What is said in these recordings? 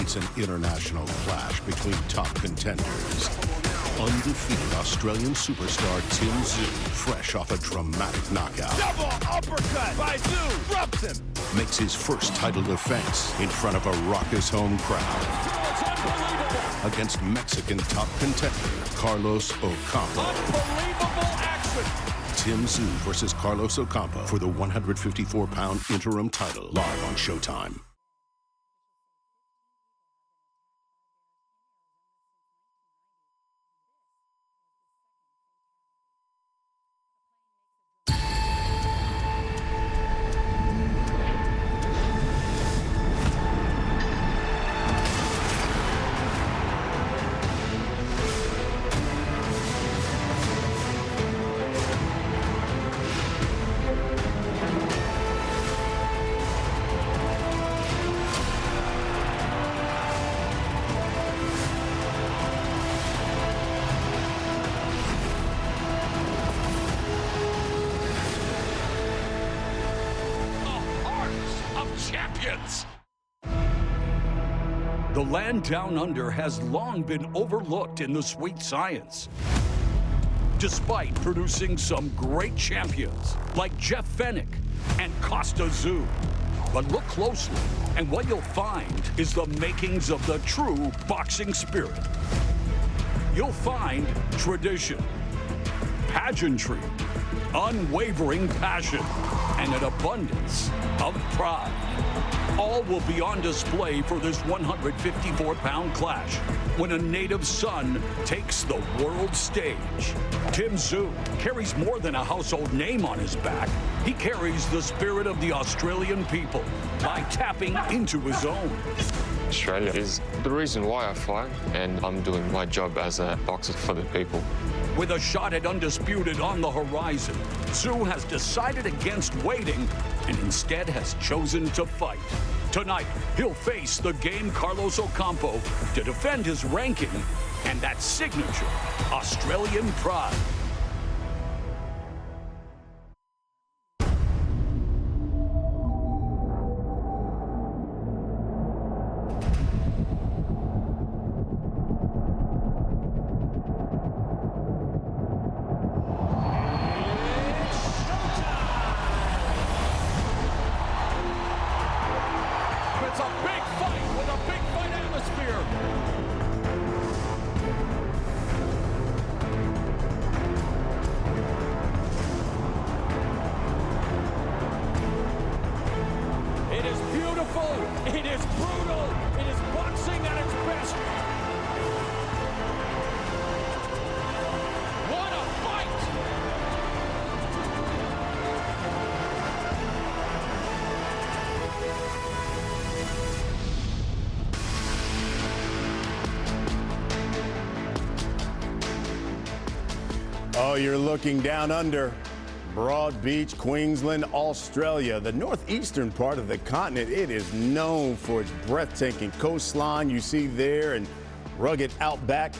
It's an international clash between top contenders. Undefeated Australian superstar Tim Tszyu, fresh off a dramatic knockout, double uppercut by Tszyu, drops him, makes his first title defense in front of a raucous home crowd against Mexican top contender Carlos Ocampo. Unbelievable action. Tim Tszyu versus Carlos Ocampo for the 154-pound interim title, live on Showtime. Champions. The land down under has long been overlooked in the sweet science, despite producing some great champions like Jeff Fenech and Kostya Tszyu. But look closely, and what you'll find is the makings of the true boxing spirit. You'll find tradition, pageantry, unwavering passion, and an abundance of pride. All will be on display for this 154-pound clash when a native son takes the world stage. Tim Tszyu carries more than a household name on his back. He carries the spirit of the Australian people by tapping into his own. Australia is the reason why I fight, and I'm doing my job as a boxer for the people. With a shot at undisputed on the horizon, Tszyu has decided against waiting and instead has chosen to fight. Tonight, he'll face the game Carlos Ocampo to defend his ranking and that signature Australian pride. It's a big fight with a big fight atmosphere. It is beautiful. It is brutal. It is boxing at its best. What a fight! Oh, you're looking down under. Broad Beach, Queensland, Australia, the northeastern part of the continent. It is known for its breathtaking coastline you see there and rugged outback.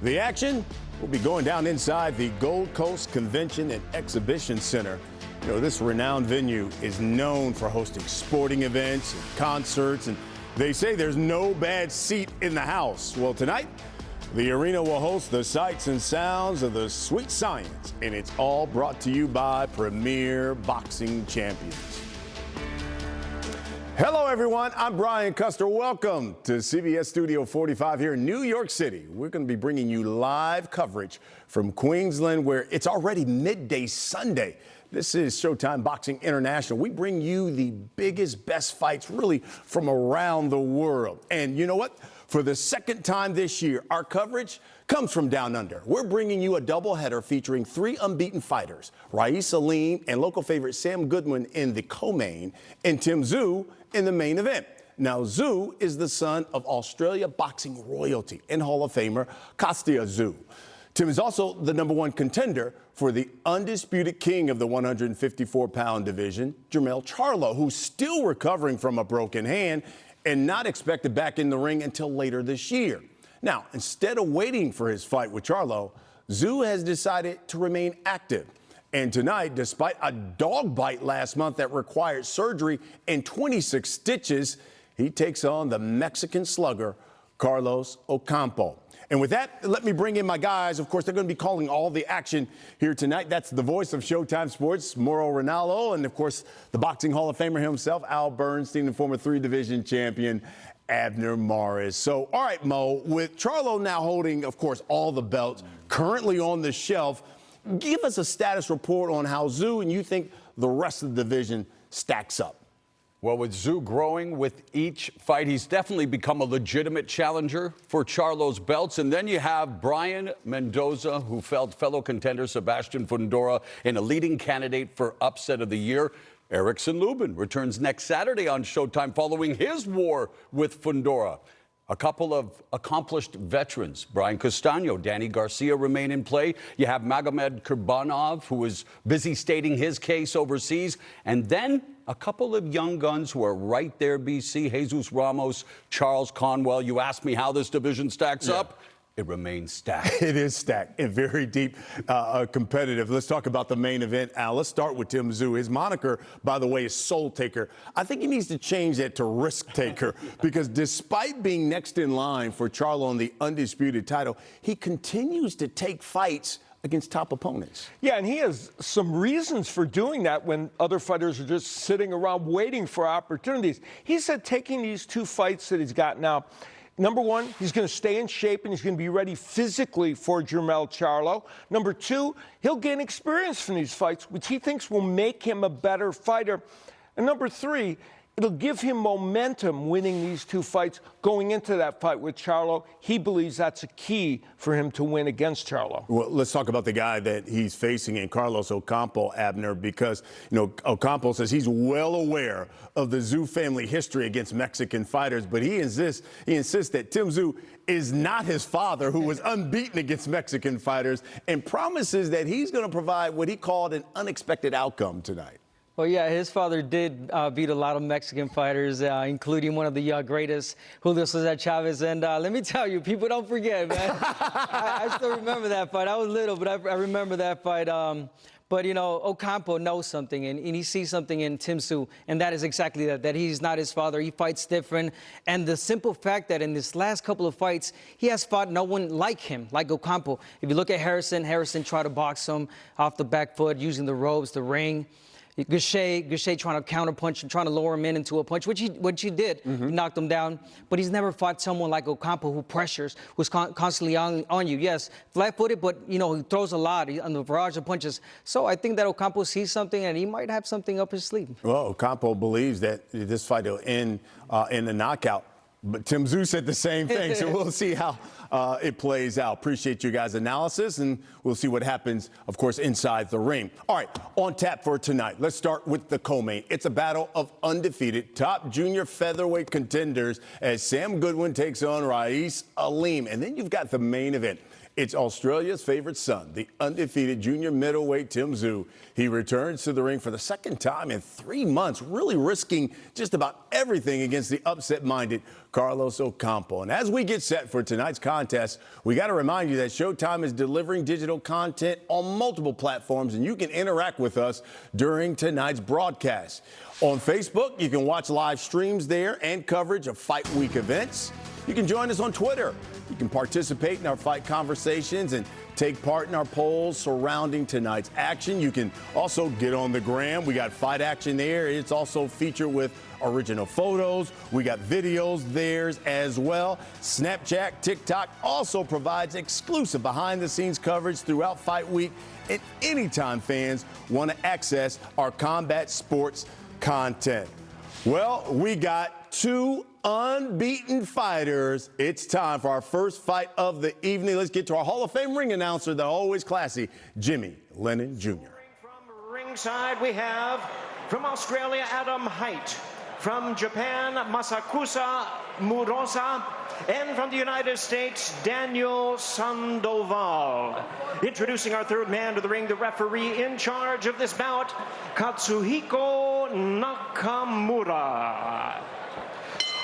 The action will be going down inside the Gold Coast Convention and Exhibition Center. You know, this renowned venue is known for hosting sporting events and concerts, and they say there's no bad seat in the house. Well, tonight, the arena will host the sights and sounds of the sweet science, and it's all brought to you by Premier Boxing Champions. Hello, everyone. I'm Brian Custer. Welcome to CBS Studio 45 here in New York City. We're going to be bringing you live coverage from Queensland, where it's already midday Sunday. This is Showtime Boxing International. We bring you the biggest, best fights really from around the world. And you know what? For the second time this year, our coverage comes from down under. We're bringing you a doubleheader featuring 3 unbeaten fighters, Rais Aleem and local favorite Sam Goodwin in the co-main, and Tim Tszyu in the main event. Now, Tszyu is the son of Australia boxing royalty and Hall of Famer Kostya Tszyu. Tim is also the #1 contender for the undisputed king of the 154-pound division, Jermell Charlo, who's still recovering from a broken hand and not expected back in the ring until later this year. Now, instead of waiting for his fight with Charlo, Tszyu has decided to remain active. And tonight, despite a dog bite last month that required surgery and 26 stitches, He takes on the Mexican slugger, Carlos Ocampo. And with that, let me bring in my guys. Of course, they're going to be calling all the action here tonight. That's the voice of Showtime Sports, Mauro Ranallo, and, of course, the Boxing Hall of Famer himself, Al Bernstein, and former 3-division champion, Abner Mares. So, all right, Mo, with Charlo now holding, of course, all the belts currently on the shelf, give us a status report on how Tszyu and you think the rest of the division stacks up. Well, with Tszyu growing with each fight, he's definitely become a legitimate challenger for Charlo's belts. And then you have Brian Mendoza, who felled fellow contender Sebastian Fundora in a leading candidate for upset of the year. Erickson Lubin returns next Saturday on Showtime following his war with Fundora. A couple of accomplished veterans, Brian Castaño, Danny Garcia, remain in play. You have Magomed Kurbanov, who is busy stating his case overseas. And then a couple of young guns who are right there, BC, Jesus Ramos, Charles Conwell. You asked me how this division stacks up. It remains stacked. It is stacked and very deep, competitive. Let's talk about the main event, Al. Let's start with Tim Tszyu. His moniker, by the way, is Soul Taker. I think he needs to change that to Risk Taker because despite being next in line for Charlo on the undisputed title, he continues to take fights against top opponents. Yeah, and he has some reasons for doing that when other fighters are just sitting around waiting for opportunities. He said taking these 2 fights that he's got now, number 1, he's going to stay in shape and he's going to be ready physically for Jermell Charlo. Number 2, he'll gain experience from these fights, which he thinks will make him a better fighter. And number 3, it'll give him momentum winning these 2 fights going into that fight with Charlo. He believes that's a key for him to win against Charlo. Well, let's talk about the guy that he's facing in Carlos Ocampo, Abner, because, Ocampo says he's well aware of the Tszyu family history against Mexican fighters, but he insists that Tim Tszyu is not his father, who was unbeaten against Mexican fighters, and promises that he's going to provide what he called an unexpected outcome tonight. Well, yeah, his father did beat a lot of Mexican fighters, including one of the greatest, Julio Cesar Chavez. And let me tell you, people don't forget, man. I still remember that fight. I was little, but I remember that fight. But, Ocampo knows something, and he sees something in Tim Tszyu, and that is exactly that he's not his father. He fights different. And the simple fact that in this last couple of fights, he has fought no one like him, like Ocampo. If you look at Harrison tried to box him off the back foot using the ropes, the ring. Goucher trying to counterpunch and trying to lower him into a punch, which he did. He knocked him down. But he's never fought someone like Ocampo who pressures, who's constantly on you. Yes, flat-footed, but, he throws a lot on the barrage of punches. So I think that Ocampo sees something, and he might have something up his sleeve. Well, Ocampo believes that this fight will end in a knockout. But Tim Tszyu said the same thing, so we'll see how it plays out. Appreciate you guys' analysis, and we'll see what happens, of course, inside the ring. All right, on tap for tonight. Let's start with the co-main. It's a battle of undefeated top junior featherweight contenders as Sam Goodwin takes on Rais Aleem. And then you've got the main event. It's Australia's favorite son, the undefeated junior middleweight Tim Tszyu. He returns to the ring for the second time in 3 months, really risking just about everything against the upset-minded Carlos Ocampo. And as we get set for tonight's contest, we got to remind you that Showtime is delivering digital content on multiple platforms, and you can interact with us during tonight's broadcast. On Facebook, you can watch live streams there and coverage of Fight Week events. You can join us on Twitter. You can participate in our fight conversations and take part in our polls surrounding tonight's action. You can also get on the gram. We got fight action there. It's also featured with original photos. We got videos there as well. Snapchat, TikTok also provides exclusive behind-the-scenes coverage throughout Fight Week. And anytime fans want to access our combat sports content. Well, we got 2 unbeaten fighters. It's time for our first fight of the evening. Let's get to our Hall of Fame ring announcer, the always classy Jimmy Lennon Jr. From ringside, we have from Australia, Adam Hite. From Japan, Masakusa Murosa. And from the United States, Daniel Sandoval. Introducing our third man to the ring, the referee in charge of this bout, Katsuhiko Nakamura.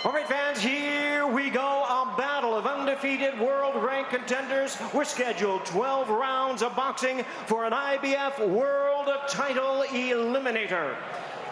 All right, fans, here we go. A battle of undefeated world-ranked contenders. We're scheduled 12 rounds of boxing for an IBF World Title Eliminator.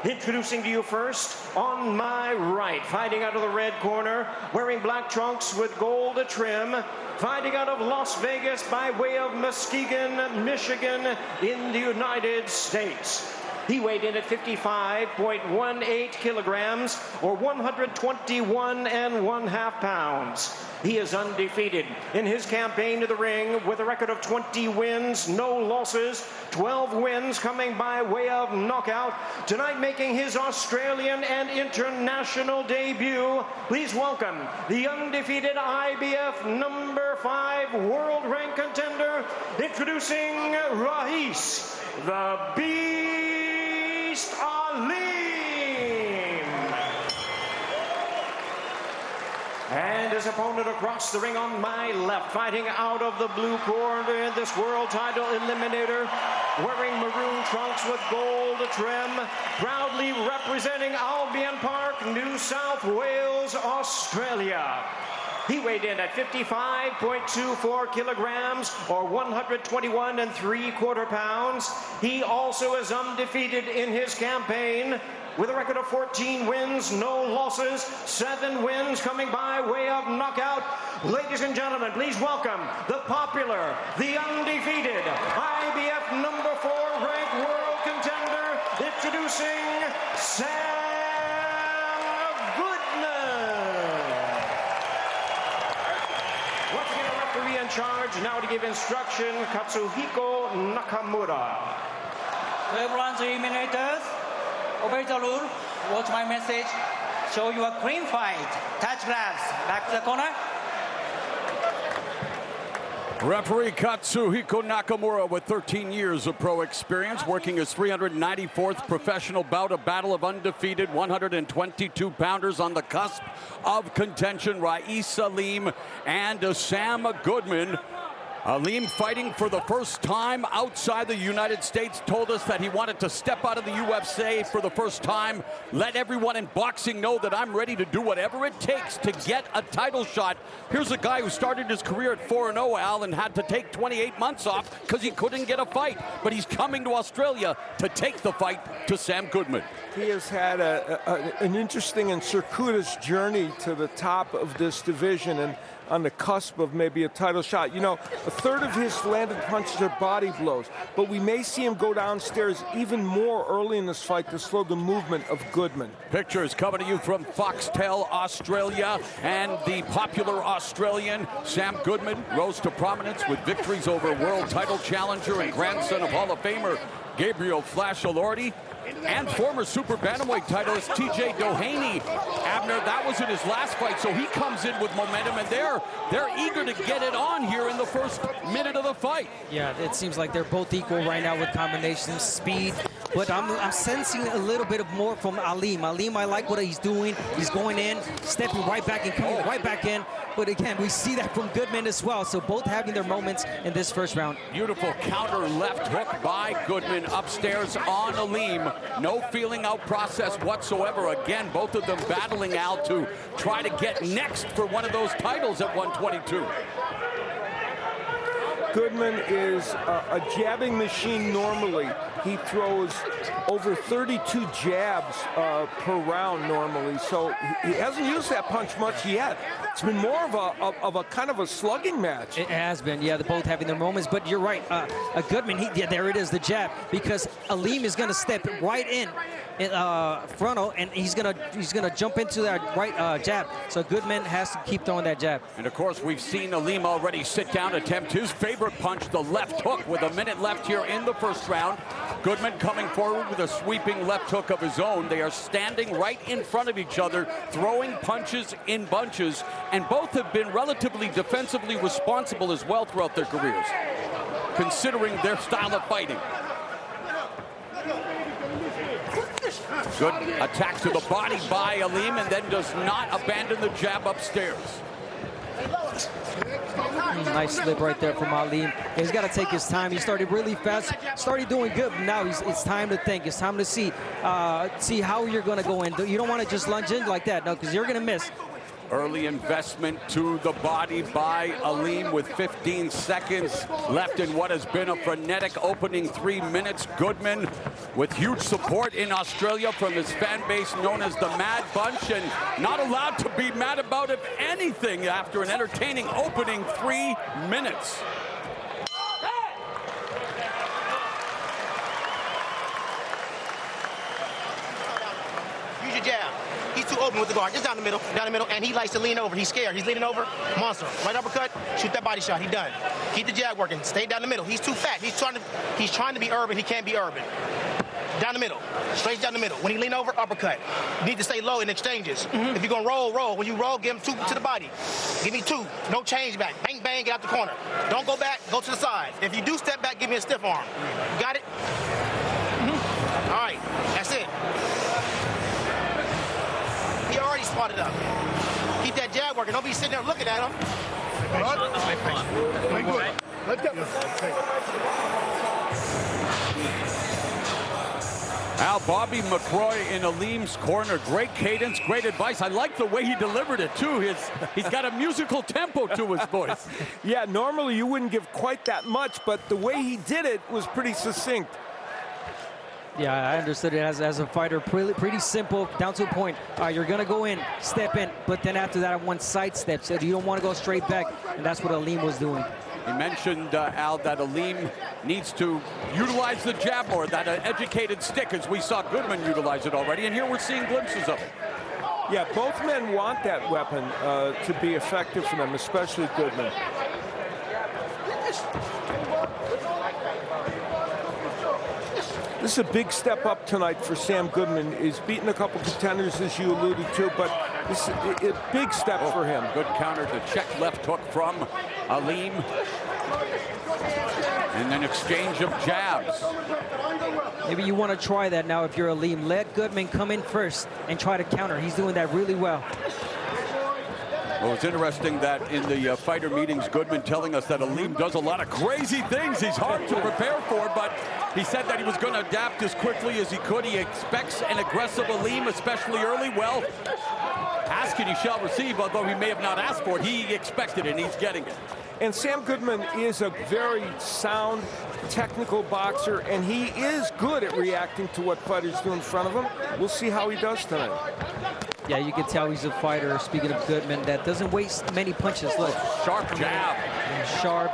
Introducing to you first, on my right, fighting out of the red corner, wearing black trunks with gold trim, fighting out of Las Vegas by way of Muskegon, Michigan in the United States. He weighed in at 55.18 kilograms, or 121.5 pounds. He is undefeated in his campaign to the ring with a record of 20 wins, no losses, 12 wins coming by way of knockout. Tonight making his Australian and international debut, please welcome the undefeated IBF number 5 world rank contender, introducing Ra'eese, the Beast Aleem. And his opponent across the ring on my left, fighting out of the blue corner, this world title eliminator, wearing maroon trunks with gold trim, proudly representing Albion Park, New South Wales, Australia. He weighed in at 55.24 kilograms, or 121.75 pounds. He also is undefeated in his campaign with a record of 14 wins, no losses, 7 wins coming by way of knockout. Ladies and gentlemen, please welcome the popular, the undefeated IBF number 4 ranked world contender, introducing Sam in charge now to give instruction, Katsuhiko Nakamura. To everyone's eliminators, obey the rule, watch my message, show you a clean fight, touch gloves, back to the corner. Referee Katsuhiko Nakamura with 13 years of pro experience, working his 394th professional bout, a battle of undefeated 122-pounders on the cusp of contention. Ra'eese Aleem and Sam Goodman. Aleem, fighting for the first time outside the United States, told us that he wanted to step out of the UFC for the first time. Let everyone in boxing know that I'm ready to do whatever it takes to get a title shot. Here's a guy who started his career at 4-0, Al, and had to take 28 months off because he couldn't get a fight. But he's coming to Australia to take the fight to Sam Goodman. He has had an interesting and circuitous journey to the top of this division and on the cusp of maybe a title shot. You know, a third of his landed punches are body blows, but we may see him go downstairs even more early in this fight to slow the movement of Goodman. Pictures coming to you from Foxtel, Australia, and the popular Australian Sam Goodman rose to prominence with victories over world title challenger and grandson of Hall of Famer Gabriel Flash Elordi and former super bantamweight titleist TJ Doheny. Abner, that was in his last fight, so he comes in with momentum, and they're eager to get it on here in the first minute of the fight. Yeah, it seems like they're both equal right now with combinations, speed, but I'm sensing a little bit of more from Aleem. Aleem, I like what he's doing. He's going in, stepping right back and coming right back in. But again, we see that from Goodman as well. So both having their moments in this first round. Beautiful counter left hook by Goodman upstairs on Aleem. No feeling out process whatsoever. Again, both of them battling out to try to get next for one of those titles at 122. Goodman is a jabbing machine normally. He throws over 32 jabs per round normally, so he hasn't used that punch much yet. It's been more of a kind of a slugging match. It has been, yeah, they're both having their moments, but you're right. Goodman, yeah, there it is, the jab, because Aleem is going to step right in frontal, and he's gonna jump into that right jab. So Goodman has to keep throwing that jab. And of course, we've seen Aleem already sit down, attempt his favorite punch, the left hook, with a minute left here in the first round. Goodman coming forward with a sweeping left hook of his own. They are standing right in front of each other, throwing punches in bunches, and both have been relatively defensively responsible as well throughout their careers, considering their style of fighting. Good attack to the body by Aleem, and then does not abandon the jab upstairs. Nice slip right there from Aleem. He's got to take his time. He started really fast, started doing good. But now it's time to think. It's time to see how you're going to go in. You don't want to just lunge in like that, no, because you're going to miss. Early investment to the body by Aleem with 15 seconds left in what has been a frenetic opening 3 minutes. Goodman with huge support in Australia from his fan base known as the Mad Bunch, and not allowed to be mad about, if anything, after an entertaining opening 3 minutes. Use your jab. He's too open with the guard. Just down the middle, and he likes to lean over. He's scared. He's leaning over. Monster. Right uppercut. Shoot that body shot. He done. Keep the jab working. Stay down the middle. He's too fat. He's trying to be urban. He can't be urban. Down the middle. Straight down the middle. When he lean over, uppercut. You need to stay low in exchanges. If you're gonna roll. When you roll, give him 2 to the body. Give me 2. No change back. Bang, bang, get out the corner. Don't go back. Go to the side. If you do step back, give me a stiff arm. You got it? All right. That's it. He already spotted up. Keep that jab working. Don't be sitting there looking at him. Let's go. Al, Bobby McCroy in Aleem's corner. Great cadence, great advice. I like the way he delivered it, too. He's got a musical tempo to his voice. Yeah, normally you wouldn't give quite that much, but the way he did it was pretty succinct. Yeah, I understood it as a fighter. Pretty simple, down to a point. You're going to go in, step in, but then after that, one side step. So you don't want to go straight back, and that's what Aleem was doing. He mentioned, Al, that Aleem needs to utilize the jab more, that educated stick, as we saw Goodman utilize it already, and here we're seeing glimpses of it. Yeah, both men want that weapon to be effective for them, especially Goodman. This is a big step up tonight for Sam Goodman. He's beaten a couple contenders, as you alluded to, but this is a big step for him. Good counter to check left hook from Aleem. And then exchange of jabs. Maybe you want to try that now if you're Aleem. Let Goodman come in first and try to counter. He's doing that really well. Well, it's interesting that in the fighter meetings, Goodman telling us that Aleem does a lot of crazy things he's hard to prepare for, but he said that he was going to adapt as quickly as he could. He expects an aggressive Aleem, especially early. Well, ask and he shall receive, although he may have not asked for it. He expected it, and he's getting it. And Sam Goodman is a very sound, technical boxer, and he is good at reacting to what fighters do in front of him. We'll see how he does tonight. Yeah, you can tell he's a fighter, speaking of Goodman, that doesn't waste many punches. Look. Sharp jab. Sharp,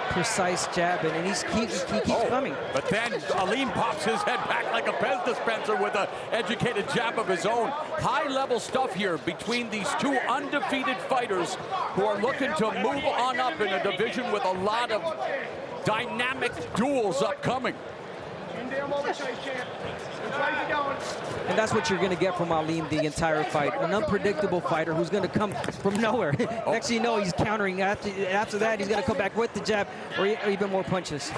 precise jab, and he keeps coming. But then Aleem pops his head back like a Pez dispenser with an educated jab of his own. High-level stuff here between these two undefeated fighters who are looking to move on up in a division with a lot of dynamic duels upcoming. And that's what you're going to get from Aleem the entire fight. An unpredictable fighter who's going to come from nowhere. Next thing you know, he's countering. After that, he's going to come back with the jab or even more punches.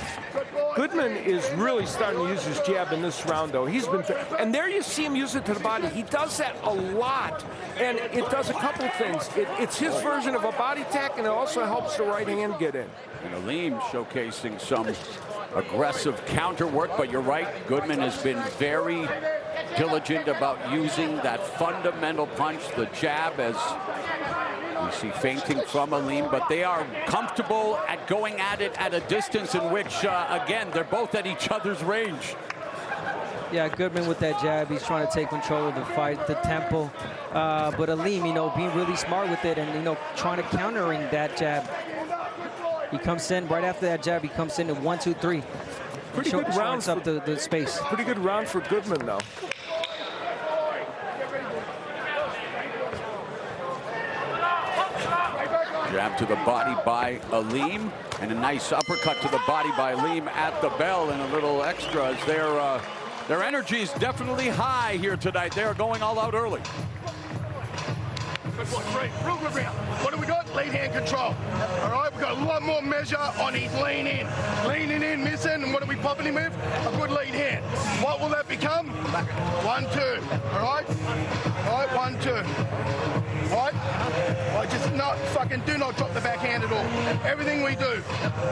Goodman is really starting to use his jab in this round, though. He's been, and there you see him use it to the body. He does that a lot, and it does a couple of things. It's his version of a body tack, and it also helps the right hand get in. And Aleem showcasing some aggressive counter work, but you're right, Goodman has been very diligent about using that fundamental punch, the jab, as we see feinting from Aleem, but they are comfortable at going at it at a distance in which, again, they're both at each other's range. Yeah, Goodman with that jab, he's trying to take control of the fight, the tempo. But Aleem, being really smart with it and, trying to countering that jab. He comes in right after that jab. He comes in at 1, 2, 3. Pretty good round up the space. Pretty good round for Goodman, though. Jab to the body by Aleem, and a nice uppercut to the body by Aleem at the bell, and a little extra as their energy is definitely high here tonight. They are going all out early. What do we got? Lead hand control. All right, we've got a lot more measure on his lean in. Leaning in, missing, and what are we popping him with? A good lead hand. What will that become? 1, 2. All right? All right, 1, 2. All right? Well, just do not drop the backhand at all. Everything we do,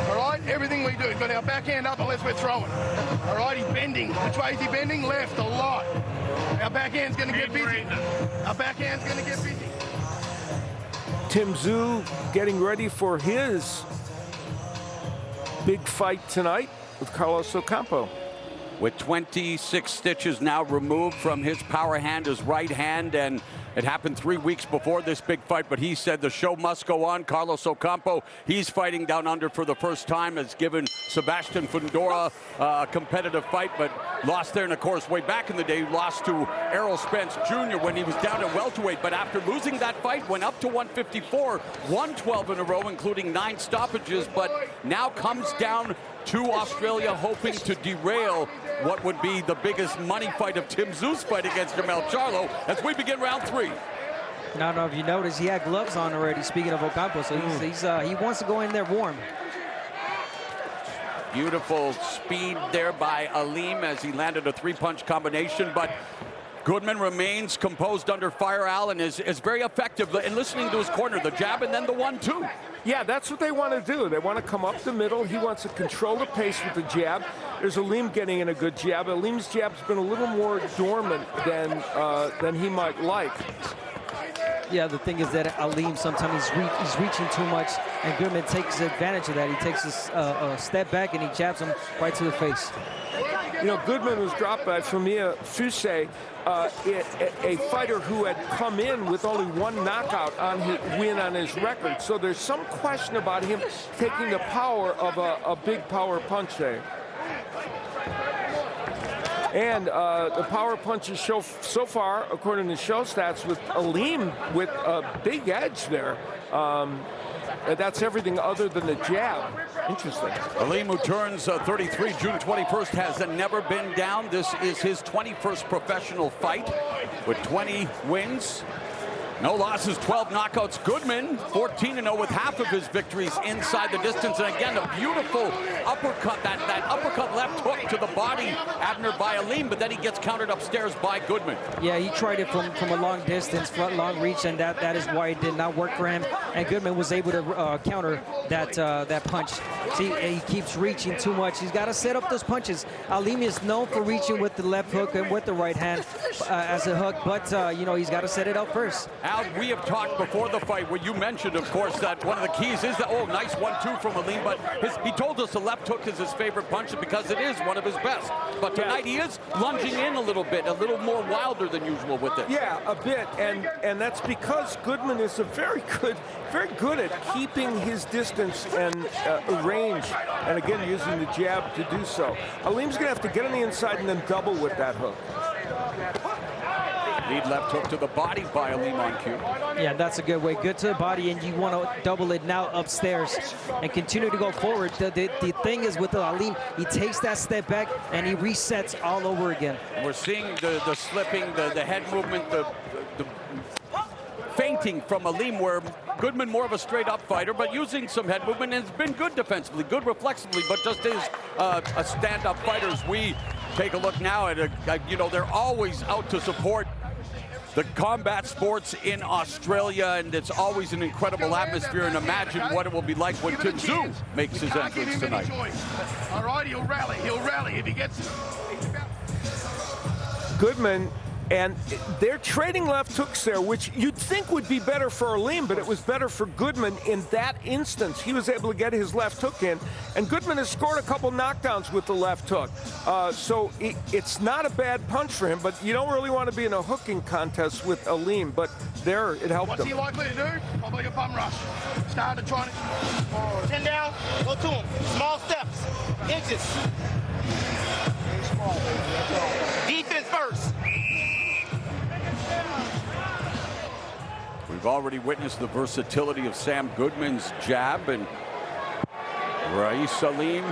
all right? Everything we do. Got our backhand up unless we're throwing. All right, he's bending. Which way is he bending? Left, a lot. Our backhand's going to get busy. Our backhand's going to get busy. Tim Tszyu getting ready for his big fight tonight with Carlos Ocampo. With 26 stitches now removed from his power hand, his right hand, and it happened 3 weeks before this big fight, but he said the show must go on. Carlos Ocampo, he's fighting down under for the first time, has given Sebastian Fundora a competitive fight, but lost there. And of course, way back in the day, lost to Errol Spence Jr. when he was down at welterweight. But after losing that fight, went up to 154, won 12 in a row, including 9 stoppages, but now comes down to Australia, hoping to derail what would be the biggest money fight of Tim Tszyu's fight against Jermell Charlo as we begin round 3. I don't know if you noticed, he had gloves on already, speaking of Ocampo, so he wants to go in there warm. Beautiful speed there by Aleem as he landed a 3-punch combination, but Goodman remains composed under fire, Al, and is very effective in listening to his corner, the jab and then the 1-2. Yeah, that's what they want to do. They want to come up the middle. He wants to control the pace with the jab. There's Aleem getting in a good jab. Aleem's jab's been a little more dormant than he might like. Yeah, the thing is that Aleem sometimes he's reaching too much, and Goodman takes advantage of that. He takes a step back and he jabs him right to the face. You know, Goodman was dropped by Fumiya Fusei, a fighter who had come in with only 1 knockout on his win on his record. So there's some question about him taking the power of a big power punch there. And the power punches show so far, according to show stats, with Aleem with a big edge there. That's everything other than the jab. Interesting. Aleem, who turns 33 June 21st, has never been down. This is his 21st professional fight with 20 wins. No losses, 12 knockouts. Goodman, 14-0 with half of his victories inside the distance. And again, a beautiful uppercut, that uppercut left hook to the body, Abner, by Aleem, but then he gets countered upstairs by Goodman. Yeah, he tried it from a long distance, long reach, and that is why it did not work for him. And Goodman was able to counter that punch. See, he keeps reaching too much. He's got to set up those punches. Aleem is known for reaching with the left hook and with the right hand as a hook, but you know, he's got to set it up first. Al, we have talked before the fight where you mentioned, of course, that one of the keys is that, nice 1-2 from Aleem, but he told us the left hook is his favorite punch because it is one of his best. But tonight he is lunging in a little bit, a little more wilder than usual with it. Yeah, a bit, and that's because Goodman is very good at keeping his distance and range, and again, using the jab to do so. Aleem's going to have to get on the inside and then double with that hook. Lead left hook to the body by Aleem on cue. Yeah, that's a good way. Good to the body, and you want to double it now upstairs and continue to go forward. The thing is with Aleem, he takes that step back and he resets all over again. We're seeing the slipping, the head movement, the feinting from Aleem, where Goodman more of a straight-up fighter, but using some head movement, and has been good defensively, good reflexively, but just is a stand-up fighter. As we take a look now at, you know, they're always out to support the combat sports in Australia, and it's always an incredible atmosphere, and imagine what it will be like when Tim Tszyu makes his entrance tonight. All right, he'll rally if he gets it. Goodman, and they're trading left hooks there, which you'd think would be better for Aleem, but it was better for Goodman in that instance. He was able to get his left hook in, and Goodman has scored a couple knockdowns with the left hook. So it's not a bad punch for him, but you don't really want to be in a hooking contest with Aleem, but there it helped him. What's he likely to do? Probably a bum rush. Start to try to... 10 down, go to him. Small steps, inches. Defense first. We've already witnessed the versatility of Sam Goodman's jab, and Rais Aleem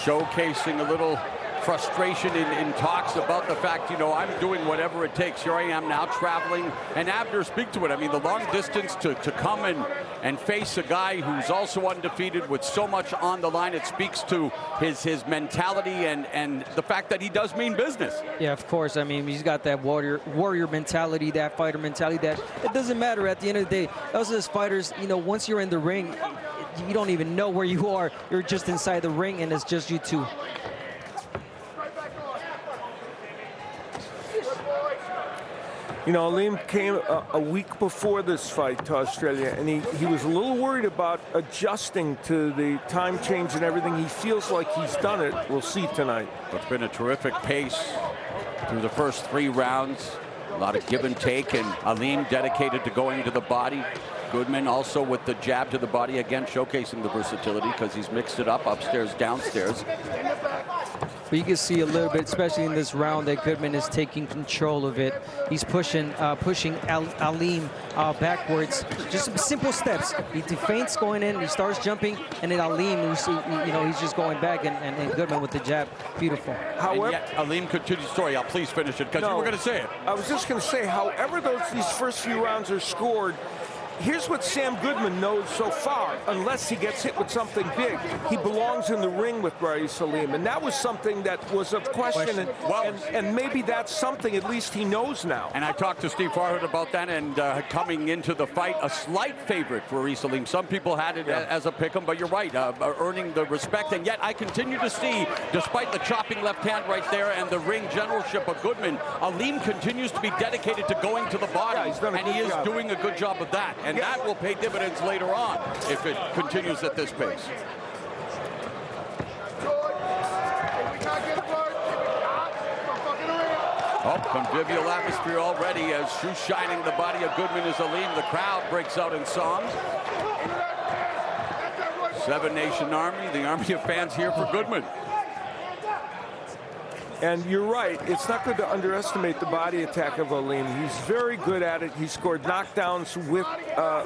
showcasing a little frustration in talks about the fact, you know, I'm doing whatever it takes. Here I am now traveling, and Abner speak to it. I mean, the long distance to come and face a guy who's also undefeated with so much on the line, it speaks to his mentality and the fact that he does mean business. Yeah, of course. I mean, he's got that warrior mentality, that fighter mentality, that it doesn't matter at the end of the day. Those as fighters, you know, once you're in the ring, you don't even know where you are. You're just inside the ring, and it's just you two. You know, Aleem came a week before this fight to Australia, and he was a little worried about adjusting to the time change and everything. He feels like he's done it. We'll see tonight. It's been a terrific pace through the first 3 rounds. A lot of give and take, and Aleem dedicated to going to the body. Goodman also with the jab to the body, again showcasing the versatility because he's mixed it up upstairs, downstairs. But you can see a little bit, especially in this round, that Goodman is taking control of it. He's pushing Aleem backwards. Just some simple steps. He feints going in, he starts jumping, and then Aleem, he's just going back, and Goodman with the jab. Beautiful. However, and yet Aleem continues. Sorry, I'll please finish it because you were going to say it. I was just going to say, however these first few rounds are scored, here's what Sam Goodman knows so far. Unless he gets hit with something big, he belongs in the ring with Rais Aleem. And that was something that was of question. And maybe that's something at least he knows now. And I talked to Steve Farhood about that, and coming into the fight, a slight favorite for Rais Aleem. Some people had it as a pick'em, but you're right, earning the respect. And yet I continue to see, despite the chopping left hand right there and the ring generalship of Goodman, Aleem continues to be dedicated to going to the body. And he is doing a good job of that. And that will pay dividends later on if it continues at this pace. Oh, convivial atmosphere already as shoe shining the body of Goodman is Aleem. The crowd breaks out in song. Seven Nation Army, the army of fans here for Goodman. And you're right, it's not good to underestimate the body attack of Aleem. He's very good at it. He scored knockdowns with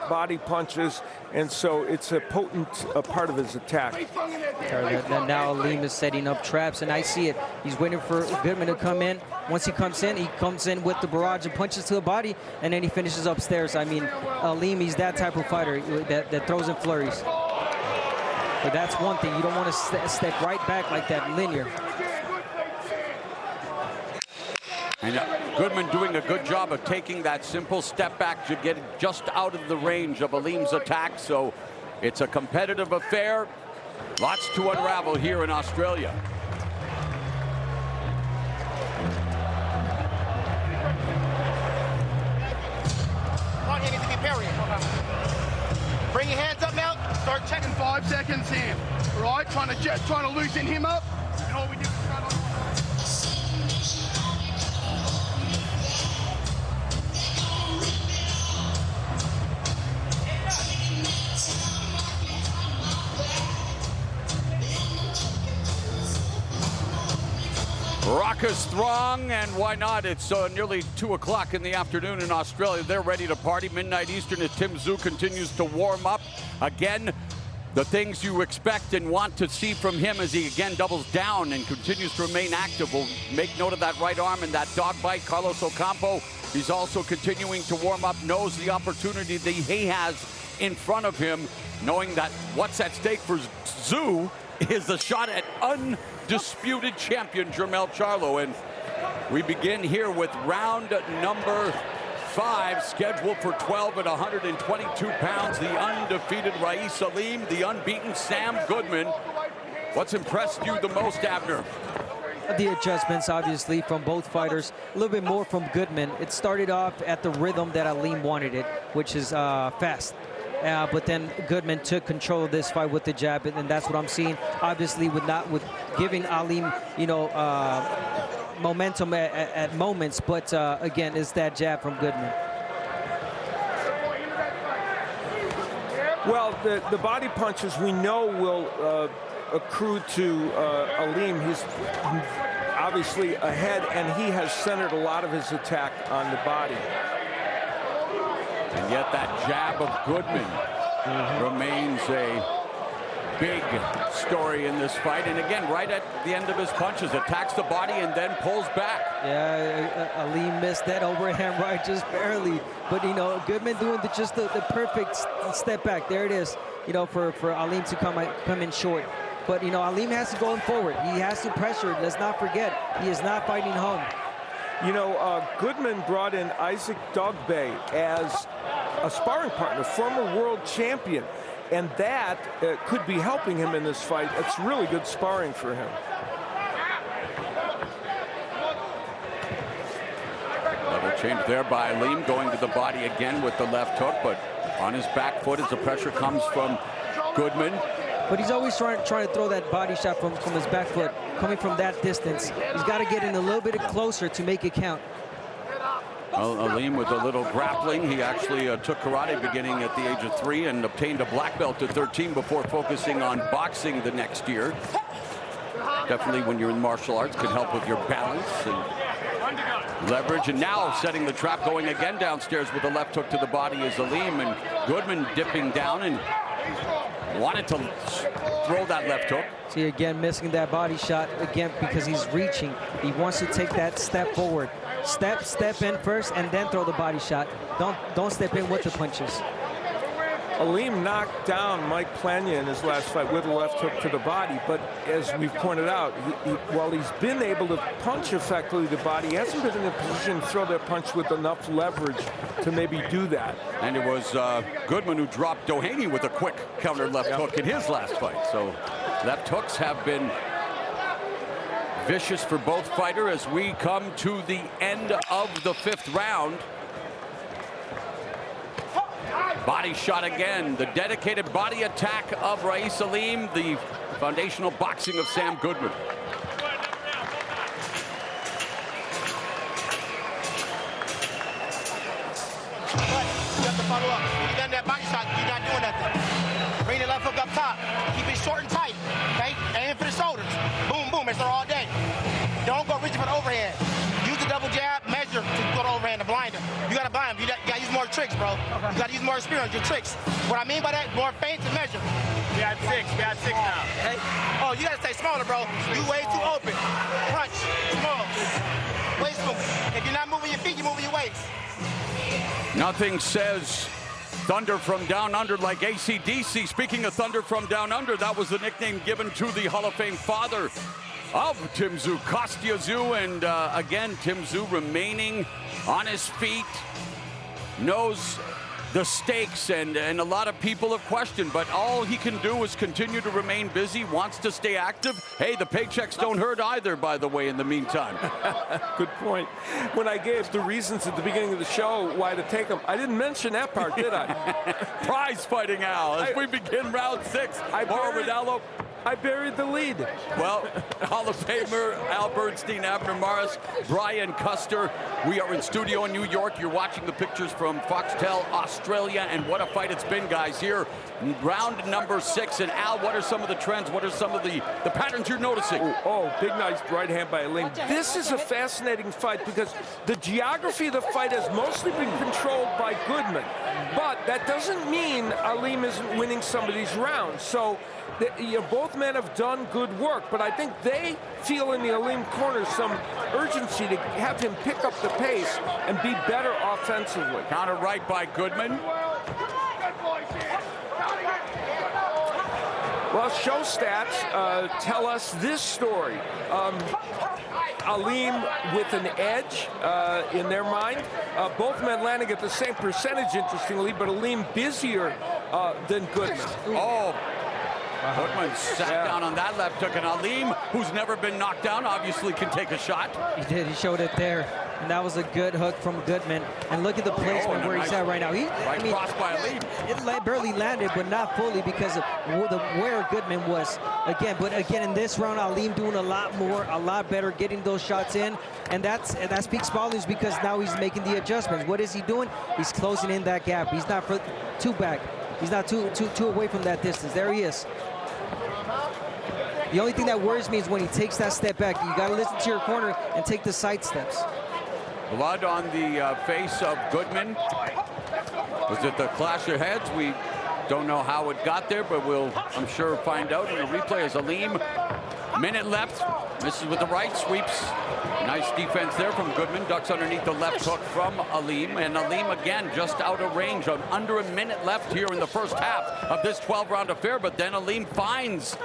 body punches, and so it's a potent part of his attack. Now Aleem is setting up traps, and I see it. He's waiting for Goodman to come in. Once he comes in with the barrage of punches to the body, and then he finishes upstairs. I mean, Aleem, he's that type of fighter that throws in flurries. But that's one thing. You don't want to step right back like that linear. And Goodman doing a good job of taking that simple step back to get just out of the range of Aleem's attack. So it's a competitive affair. Lots to unravel here in Australia. One hand needs to be parrying. Bring your hands up now. Start checking 5 seconds here. All right, trying to loosen him up. And all we do is try to... Raucous throng, and why not? It's nearly 2 o'clock in the afternoon in Australia. They're ready to party. Midnight Eastern as Tim Tszyu continues to warm up. Again, the things you expect and want to see from him as he again doubles down and continues to remain active. We'll make note of that right arm and that dog bite. Carlos Ocampo, he's also continuing to warm up, knows the opportunity that he has in front of him, knowing that what's at stake for Tszyu is the shot at undisputed champion Jermell Charlo. And we begin here with round number 5, scheduled for 12 at 122 pounds. The undefeated Rais Aleem, the unbeaten Sam Goodman. What's impressed you the most, Abner? The adjustments, obviously, from both fighters. A little bit more from Goodman. It started off at the rhythm that Aleem wanted it, which is fast. But then Goodman took control of this fight with the jab, and that's what I'm seeing. Obviously, with giving Aleem, momentum at moments, but again, it's that jab from Goodman. Well, the body punches we know will accrue to Aleem. He's obviously ahead, and he has centered a lot of his attack on the body. And yet that jab of Goodman remains a big story in this fight. And again, right at the end of his punches, attacks the body and then pulls back. Yeah, Aleem missed that overhand right just barely. But, Goodman doing the perfect step back. There it is, for Aleem to come in short. But, Aleem has to go forward. He has to pressure. Let's not forget, he is not fighting home. Goodman brought in Isaac Dogbe as a sparring partner, former world champion, and that could be helping him in this fight. It's really good sparring for him. Change there by Aleem, going to the body again with the left hook, but on his back foot as the pressure comes from Goodman. But he's always trying to throw that body shot from his back foot, coming from that distance. He's got to get in a little bit closer to make it count. Well, Aleem with a little grappling. He actually took karate beginning at the age of 3 and obtained a black belt at 13 before focusing on boxing the next year. Definitely when you're in martial arts can help with your balance and leverage. And now setting the trap, going again downstairs with the left hook to the body is Aleem, and Goodman dipping down and wanted to throw that left hook. See, again, missing that body shot again because he's reaching. He wants to take that step forward. Step in first and then throw the body shot. Don't step in with the punches. Aleem knocked down Mike Plania in his last fight with a left hook to the body, but as we've pointed out, while he's been able to punch effectively the body, he hasn't been in a position to throw that punch with enough leverage to maybe do that. And it was Goodman who dropped Doheny with a quick counter left hook in his last fight. So left hooks have been vicious for both fighters as we come to the end of the 5th round. Body shot again. The dedicated body attack of Rais Aleem, the foundational boxing of Sam Goodman. You have to follow up. When you're done that body shot, you're not doing nothing. Bring the left hook up top. Keep it short and tight. Okay? Aim for the shoulders. Boom, boom. It's there all day. Don't go reaching for the overhand. Use the double jab, measure to go to overhand to blind him. You gotta blind him. You gotta use more tricks, bro. You gotta use more experience, your tricks. What I mean by that, more feints and measure. We got 6 now. Hey. Oh, you gotta stay smaller, bro. You way too open. Punch, small. Waist move. If you're not moving your feet, you're moving your waist. Nothing says thunder from down under like AC/DC. Speaking of thunder from down under, that was the nickname given to the Hall of Fame father of Tim Tszyu, Kostya Tszyu. And again, Tim Tszyu remaining on his feet, knows the stakes, and a lot of people have questioned, but all he can do is continue to remain busy, wants to stay active. Hey, the paychecks don't hurt either, by the way, in the meantime. Good point. When I gave the reasons at the beginning of the show why to take him, I didn't mention that part, did I? Prize fighting, Al, as we begin round 6. Mauro Ranallo. I buried the lead. Well, Hall of Famer Al Bernstein, Abner Mares, Brian Custer. We are in studio in New York. You're watching the pictures from Foxtel, Australia, and what a fight it's been, guys, here. Round number 6. And Al, what are some of the trends? What are some of the patterns you're noticing? Oh, big nice right hand by Aleem. This is a fascinating fight because the geography of the fight has mostly been controlled by Goodman. But that doesn't mean Aleem isn't winning some of these rounds. So both men have done good work, but I think they feel in the Aleem corner some urgency to have him pick up the pace and be better offensively. Counter right by Goodman. Well, show stats tell us this story. Aleem with an edge in their mind. Both men landing at the same percentage, interestingly, but Aleem busier than Goodman. Oh. Goodman sat down on that left hook, and Aleem, who's never been knocked down, obviously can take a shot. He did. He showed it there. And that was a good hook from Goodman. And look at the placement where he's at right now. Cross by Aleem. It barely landed, but not fully because of where Goodman was. But again, in this round, Aleem doing a lot better, getting those shots in. And that speaks volumes because now he's making the adjustments. What is he doing? He's closing in that gap. He's not too back. He's not too away from that distance. There he is. The only thing that worries me is when he takes that step back. You got to listen to your corner and take the side steps. Blood on the face of Goodman. Was it the clash of heads? We don't know how it got there, but we'll, I'm sure, find out in the replay as Aleem. Minute left. Misses with the right, sweeps. Nice defense there from Goodman. Ducks underneath the left hook from Aleem. And Aleem, again, just out of range. Under a minute left here in the first half of this 12-round affair. But then Aleem finds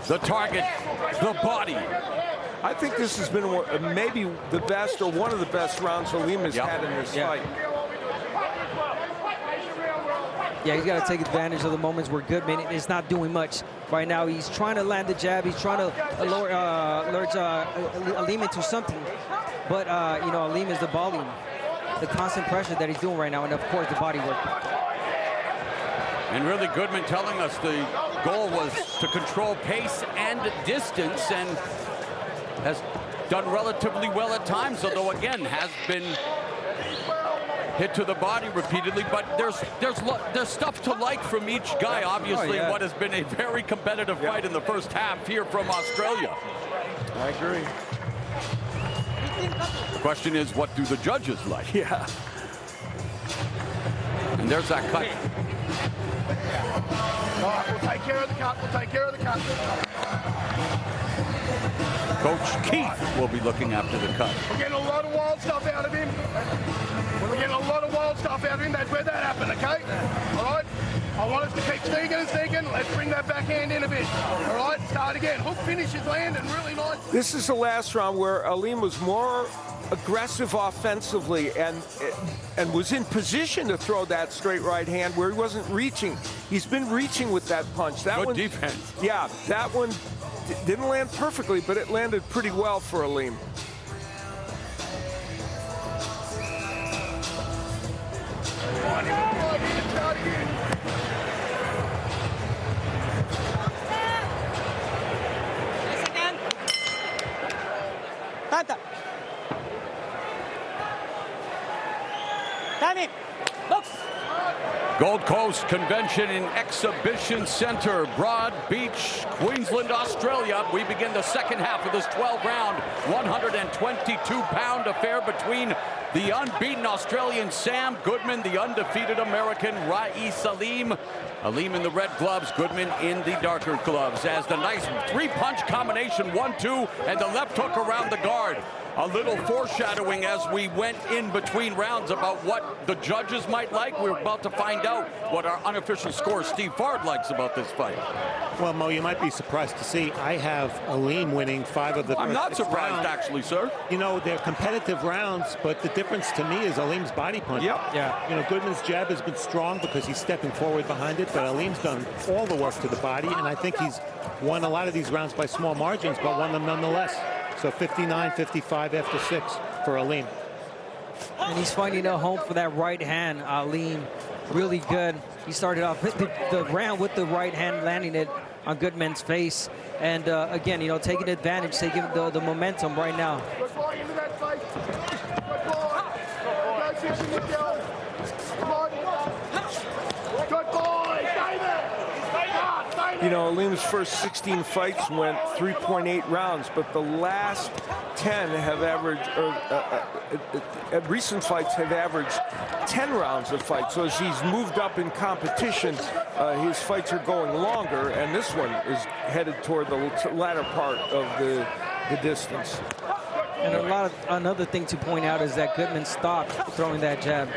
the target, the body. I think this has been maybe the best or one of the best rounds Aleem has had in this fight. Yeah, he's got to take advantage of the moments where Goodman is not doing much. Right now, he's trying to land the jab. He's trying to lure Aleem into something. But, Aleem is the volume. the constant pressure that he's doing right now, and of course the body work. And really, Goodman telling us the goal was to control pace and distance, and has done relatively well at times, although again has been hit to the body repeatedly. But there's stuff to like from each guy, obviously, in what has been a very competitive fight in the first half here from Australia. I agree. The question is, what do the judges like? Yeah. And there's that cut. All right, we'll take care of the cut. We'll take care of the cut. Coach Keith will be looking after the cut. We're getting a lot of wild stuff out of him. We're getting a lot of wild stuff out of him. That's where that happened, okay? All right? I want us to keep sneaking and sneaking. Let's bring that backhand in a bit. All right? Start again. Hook finishes land and really nice. This is the last round where Aleem was more aggressive offensively and was in position to throw that straight right hand where he wasn't reaching. He's been reaching with that punch. That Good one, defense. Yeah, that one didn't land perfectly, but it landed pretty well for Aleem. Gold Coast Convention and Exhibition Center, Broad Beach, Queensland, Australia. We begin the second half of this 12-round, 122-pound affair between the unbeaten Australian Sam Goodman, the undefeated American Rais Aleem. Aleem in the red gloves, Goodman in the darker gloves, as the nice three-punch combination, 1-2, and the left hook around the guard. A little foreshadowing as we went in between rounds about what the judges might like. We're about to find out what our unofficial scorer, Steve Fard, likes about this fight. Well, Mo, you might be surprised to see I have Aleem winning 5 of the I'm first not 6 surprised, rounds. actually, sir. You know, they're competitive rounds, but the difference to me is Aleem's body punch. Yep. Yeah. You know, Goodman's jab has been strong because he's stepping forward behind it, but Aleem's done all the work to the body, and I think he's won a lot of these rounds by small margins, but won them nonetheless. So 59-55 after 6 for Aleem. And he's finding a home for that right hand, Aleem. Really good. He started off the round with the right hand, landing it on Goodman's face. And again, you know, taking advantage, taking the momentum right now. You know, Aleem's first 16 fights went 3.8 rounds, but the last 10 have averaged, recent fights have averaged 10 rounds of fight. So as he's moved up in competition, his fights are going longer, and this one is headed toward the latter part of the distance. And another thing to point out is that Goodman stopped throwing that jab.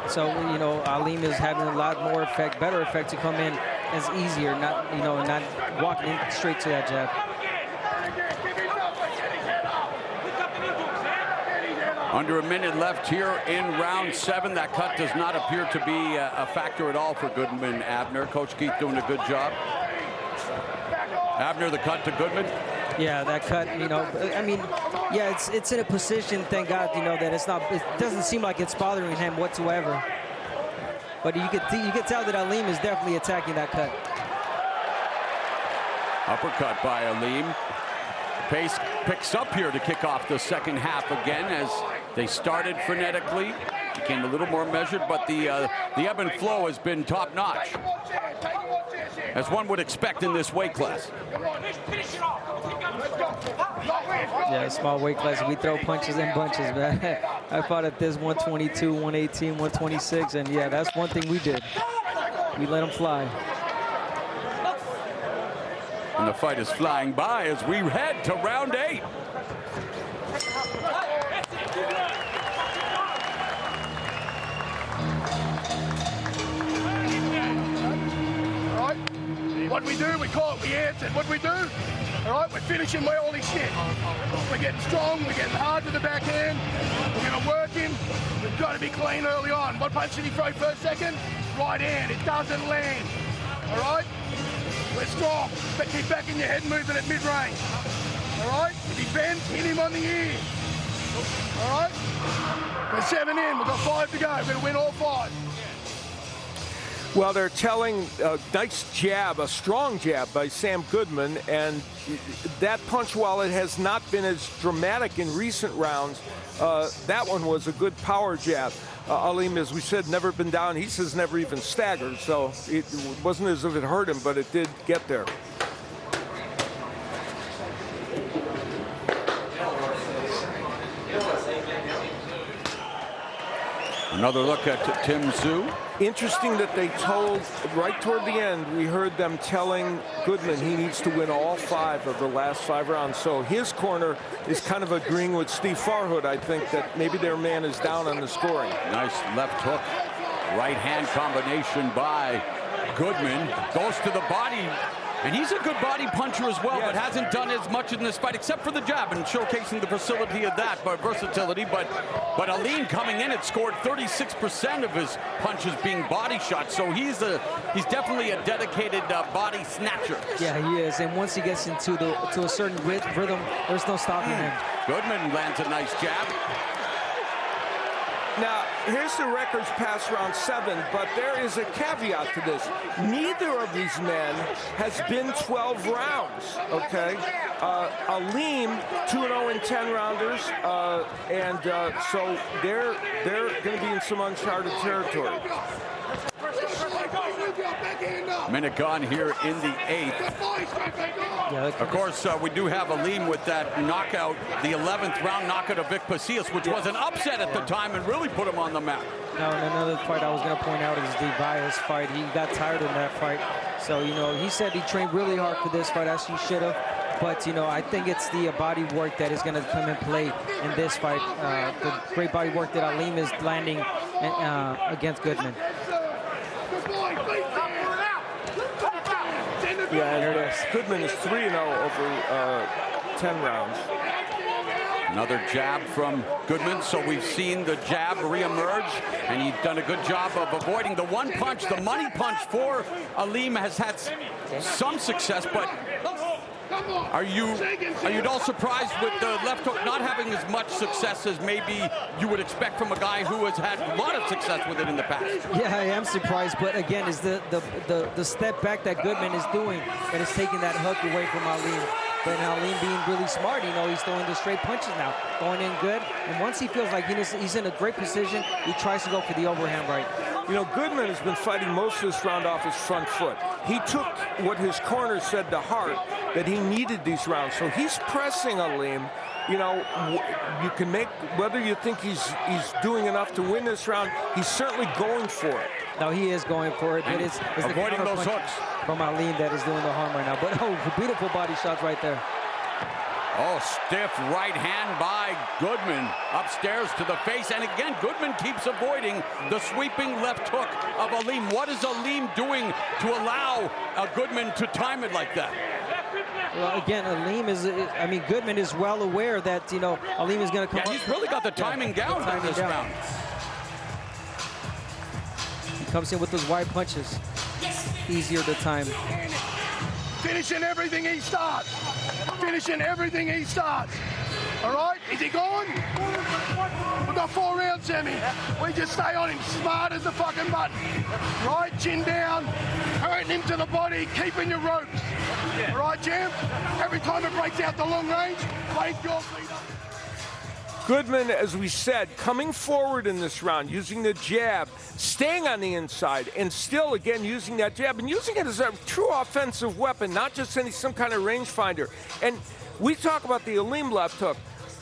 So, you know, Aleem is having a lot more effect, better effect to come in as easier, not walking in straight to that jab. Under a minute left here in round 7. That cut does not appear to be a factor at all for Goodman, Abner. Coach Keith doing a good job. Abner, the cut to Goodman. Yeah, that cut, you know, I mean, yeah, it's in a position, thank God, you know, that it doesn't seem like it's bothering him whatsoever. But you could tell that Aleem is definitely attacking that cut. Uppercut by Aleem. Pace picks up here to kick off the second half again as they started frenetically, became a little more measured, but the ebb and flow has been top-notch, as one would expect in this weight class. Yeah, small weight class. We throw punches and bunches, man. I fought at this 122, 118, 126, and yeah, that's one thing we did. We let them fly. And the fight is flying by as we head to round 8. All right? What we do, we call it, we answered. What we do, all right, we're finishing my all this shit. We're getting strong, we're getting hard to the backhand. We're going to work him. We've got to be clean early on. What punch did he throw first second? Right hand. It doesn't land. All right? We're strong, but keep back in your head moving at mid-range. All right? If he bends, hit him on the ear. All right? We're 7 in. We've got 5 to go. We're going to win all 5. Well, they're telling a nice jab, a strong jab by Sam Goodman, and that punch, while it has not been as dramatic in recent rounds, that one was a good power jab. Aleem, as we said, never been down. He says never even staggered, so it wasn't as if it hurt him, but it did get there. Another look at Tim Tszyu. Interesting that they told, right toward the end, we heard them telling Goodman he needs to win all 5 of the last 5 rounds. So his corner is kind of agreeing with Steve Farhood, I think, that maybe their man is down on the scoring. Nice left hook, right hand combination by Goodman. Goes to the body. And he's a good body puncher as well, but hasn't done as much in this fight, except for the jab and showcasing the facility of that, but versatility. But Aleem coming in had scored 36% of his punches being body shots, so he's definitely a dedicated body snatcher. Yeah, he is. And once he gets into a certain rhythm, there's no stopping him. Goodman lands a nice jab. Now, here's the records past round 7, but there is a caveat to this. Neither of these men has been 12 rounds, okay? Aleem, 2-0 in 10-rounders, so they're going to be in some uncharted territory. Minute gone here in the 8th. Of course, we do have Aleem with that knockout, the 11th round knockout of Vic Pasillas, which was an upset at the time and really put him on the map. Now, another fight I was going to point out is the Bias fight. He got tired in that fight. So, he said he trained really hard for this fight, as he should have. But, I think it's the body work that is going to come in play in this fight. The great body work that Aleem is landing against Goodman. Yeah, there it is. Goodman is 3-0 over 10 rounds. Another jab from Goodman, so we've seen the jab reemerge, and he's done a good job of avoiding the one punch. The money punch for Aleem has had some success, but are you at all surprised with the left hook not having as much success as maybe you would expect from a guy who has had a lot of success with it in the past? Yeah, I am surprised, but again, it's the step back that Goodman is doing that is taking that hook away from Aleem. But now Aleem being really smart, he's throwing the straight punches now, going in good. And once he feels like he's in a great position, he tries to go for the overhand right. Goodman has been fighting most of this round off his front foot. He took what his corner said to heart, that he needed these rounds. So he's pressing Aleem. You can make, whether you think he's doing enough to win this round, he's certainly going for it. No, he is going for it, but it's avoiding those hooks from Aleem that is doing the harm right now. But beautiful body shots right there. Oh, stiff right hand by Goodman upstairs to the face. And again, Goodman keeps avoiding the sweeping left hook of Aleem. What is Aleem doing to allow Goodman to time it like that? Well, again, Goodman is well aware that, Aleem is going to come up. He's really got the timing down in this round. He comes in with those wide punches. Easier to time. Finishing everything he starts. Finishing everything he starts. All right? Is he gone? We've got 4 rounds, Sammy. We just stay on him, smart as the fucking button. Right? Chin down, hurting him to the body, keeping your ropes. All right, Jam? Every time it breaks out the long range, raise your feet up. Goodman, as we said, coming forward in this round, using the jab, staying on the inside, and still, again, using that jab, and using it as a true offensive weapon, not just some kind of rangefinder. And we talk about the Aleem left hook.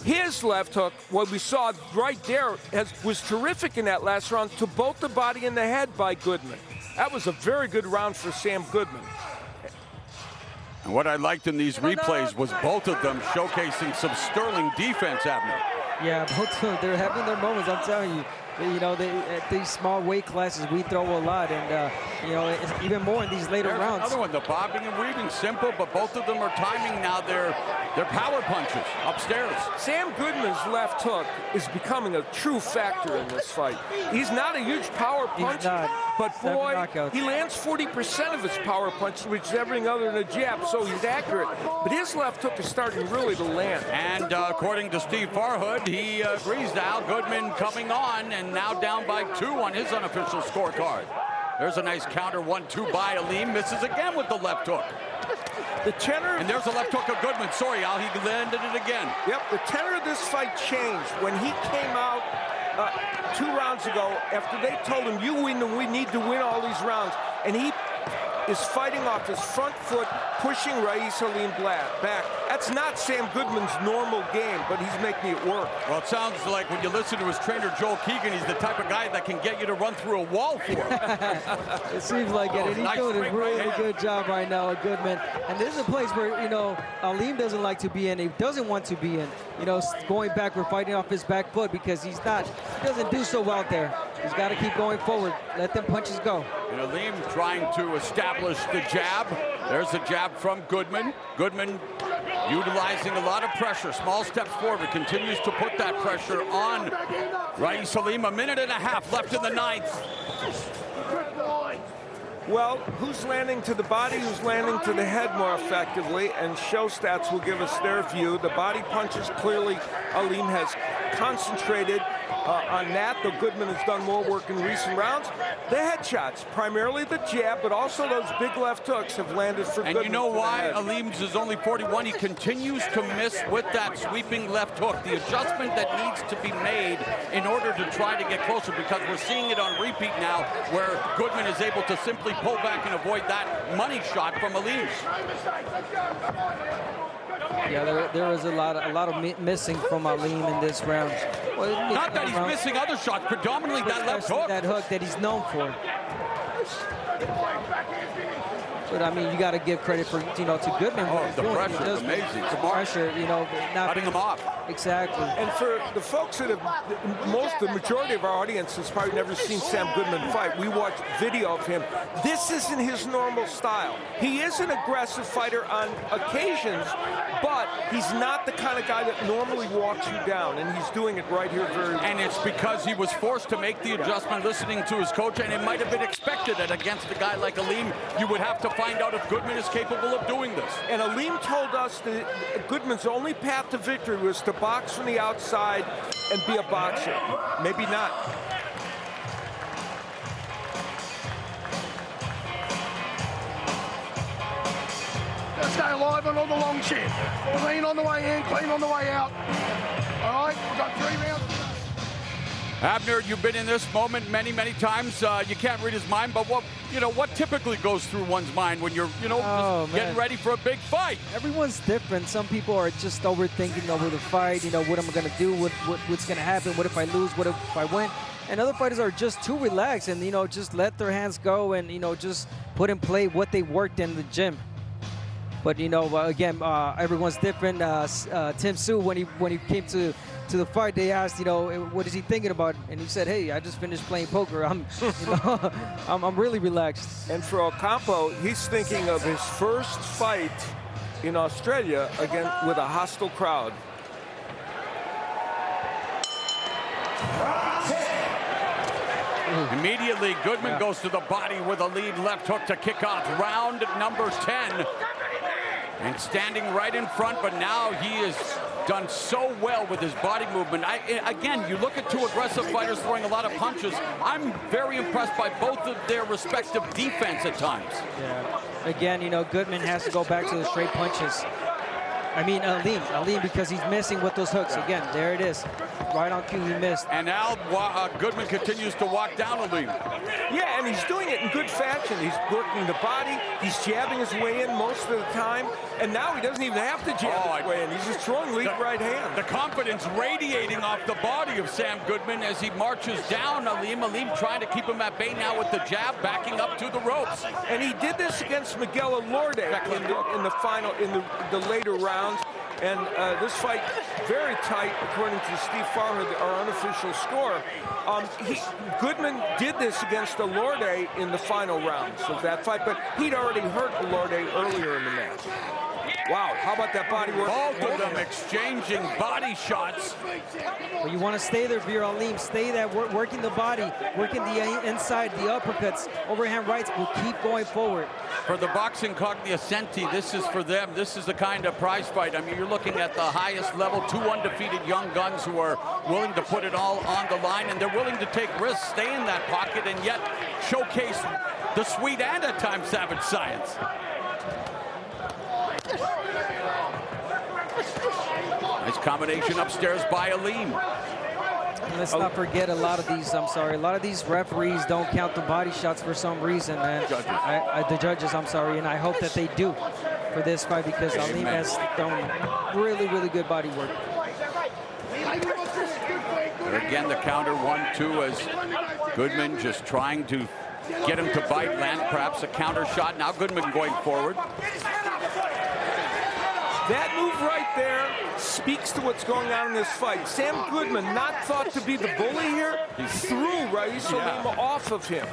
His left hook, what we saw right there, was terrific in that last round to both the body and the head by Goodman. That was a very good round for Sam Goodman. And what I liked in these replays was both of them showcasing some sterling defense, Abner. Yeah, both of them, they're having their moments, I'm telling you. You know, at these small weight classes, we throw a lot, and you know, it's even more in these later There's rounds. Another one, the bobbing and weaving, simple, but both of them are timing now. They're power punches upstairs. Sam Goodman's left hook is becoming a true factor in this fight. He's not a huge power puncher, but boy, he lands 40% of his power punches, which is everything other than a jab, so he's accurate. But his left hook is starting really to land. And according to Steve Farhood, he agrees now. Goodman coming on and now down by 2 on his unofficial scorecard. There's a nice counter 1-2 by Aleem. Misses again with the left hook. The tenor... And there's a left hook of Goodman. Sorry, Al, he landed it again. Yep, the tenor of this fight changed when he came out 2 rounds ago after they told him, you win and we need to win all these rounds. And he is fighting off his front foot, pushing Raees Aleem back. That's not Sam Goodman's normal game, but he's making it work. Well, it sounds like when you listen to his trainer, Joel Keegan, he's the type of guy that can get you to run through a wall for him. It seems like it, and he's doing a really good job right now at Goodman. And this is a place where, you know, Aleem doesn't like to be in. He doesn't want to be in. You know, going backward, fighting off his back foot because he doesn't do so well there. He's got to keep going forward. Let them punches go. And Aleem trying to establish the jab. There's the jab from Goodman. Goodman utilizing a lot of pressure. Small steps forward. Continues to put that pressure on Raees Aleem. 1.5 minutes left in the 9th. Well, who's landing to the body, who's landing to the head more effectively, and show stats will give us their view. The body punches, clearly Aleem has concentrated on that, though Goodman has done more work in recent rounds. The headshots, primarily the jab, but also those big left hooks have landed for Goodman. And you know why Aleem's is only 41? He continues to miss with that sweeping left hook. The adjustment that needs to be made in order to try to get closer, because we're seeing it on repeat now, where Goodman is able to simply pull back and avoid that money shot from Aleem. Yeah, there was a lot of missing from Aleem in this round. Well, not that he's missing other shots, predominantly that left hook. That hook that he's known for. But I mean, you got to give credit for, you know, to Goodman. Oh, the pressure is amazing. The pressure, you know, not cutting him off. Exactly. And for the folks that have, the majority of our audience has probably never seen Sam Goodman fight. We watch video of him. This isn't his normal style. He is an aggressive fighter on occasions, but he's not the kind of guy that normally walks you down, and he's doing it right here very well. And it's because he was forced to make the adjustment listening to his coach, and it might have been expected that against a guy like Aleem, you would have to find out if Goodman is capable of doing this. And Aleem told us that Goodman's only path to victory was to box from the outside and be a boxer. Maybe not. Let's stay alive on all the long shit. Clean on the way in, clean on the way out. All right, we've got 3 rounds. Abner, you've been in this moment many, many times. You can't read his mind, but what typically goes through one's mind when you're, just getting ready for a big fight? Everyone's different. Some people are just overthinking over the fight. You know, what am I going to do? What's going to happen? What if I lose? What if I win? And other fighters are just too relaxed and, just let their hands go and, just put in play what they worked in the gym. But, again, everyone's different. Tim Tszyu, when he came to the fight, they asked, what is he thinking about? And he said, hey, I just finished playing poker. I'm really relaxed. And for Ocampo, he's thinking of his first fight in Australia, again, with a hostile crowd. Immediately, Goodman goes to the body with a lead left hook to kick off round number 10. And standing right in front, but now he has done so well with his body movement. Again, you look at two aggressive fighters throwing a lot of punches. I'm very impressed by both of their respective defense at times. Yeah. Again, Goodman has to go back to the straight punches. I mean, Aleem, because he's missing with those hooks. Again, there it is. Right on cue, he missed. And now Goodman continues to walk down Aleem. Yeah, and he's doing it in good fashion. He's working the body. He's jabbing his way in most of the time. And now he doesn't even have to jab his way in. He's just throwing lead right hand. The confidence radiating off the body of Sam Goodman as he marches down Aleem. Aleem trying to keep him at bay now with the jab, backing up to the ropes. And he did this against Miguel Elordi in the final, in the later rounds. And this fight, very tight, according to Steve Farhood, our unofficial score. Goodman did this against Elorde in the final rounds of that fight, but he'd already hurt Elorde earlier in the match. Wow, how about that body work? Both of them exchanging body shots. Well, you want to stay there, Bir Aleem. Stay there, working the body, working the inside, the uppercuts, overhand rights will keep going forward. For the boxing cognoscenti, this is for them. This is the kind of prize fight. I mean, you're looking at the highest level, two undefeated young guns who are willing to put it all on the line, and they're willing to take risks, stay in that pocket, and yet showcase the sweet and at times savage science. Nice combination upstairs by Aleem. And let's not forget a lot of these referees don't count the body shots for some reason, man. The judges, I'm sorry, and I hope that they do for this fight because Aleem has done really, really good body work. But again, the counter 1-2 as Goodman just trying to get him to bite, land perhaps a counter shot. Now Goodman going forward. That move right there speaks to what's going on in this fight. Sam Goodman, not thought to be the bully here, threw Rais Aleem off of him.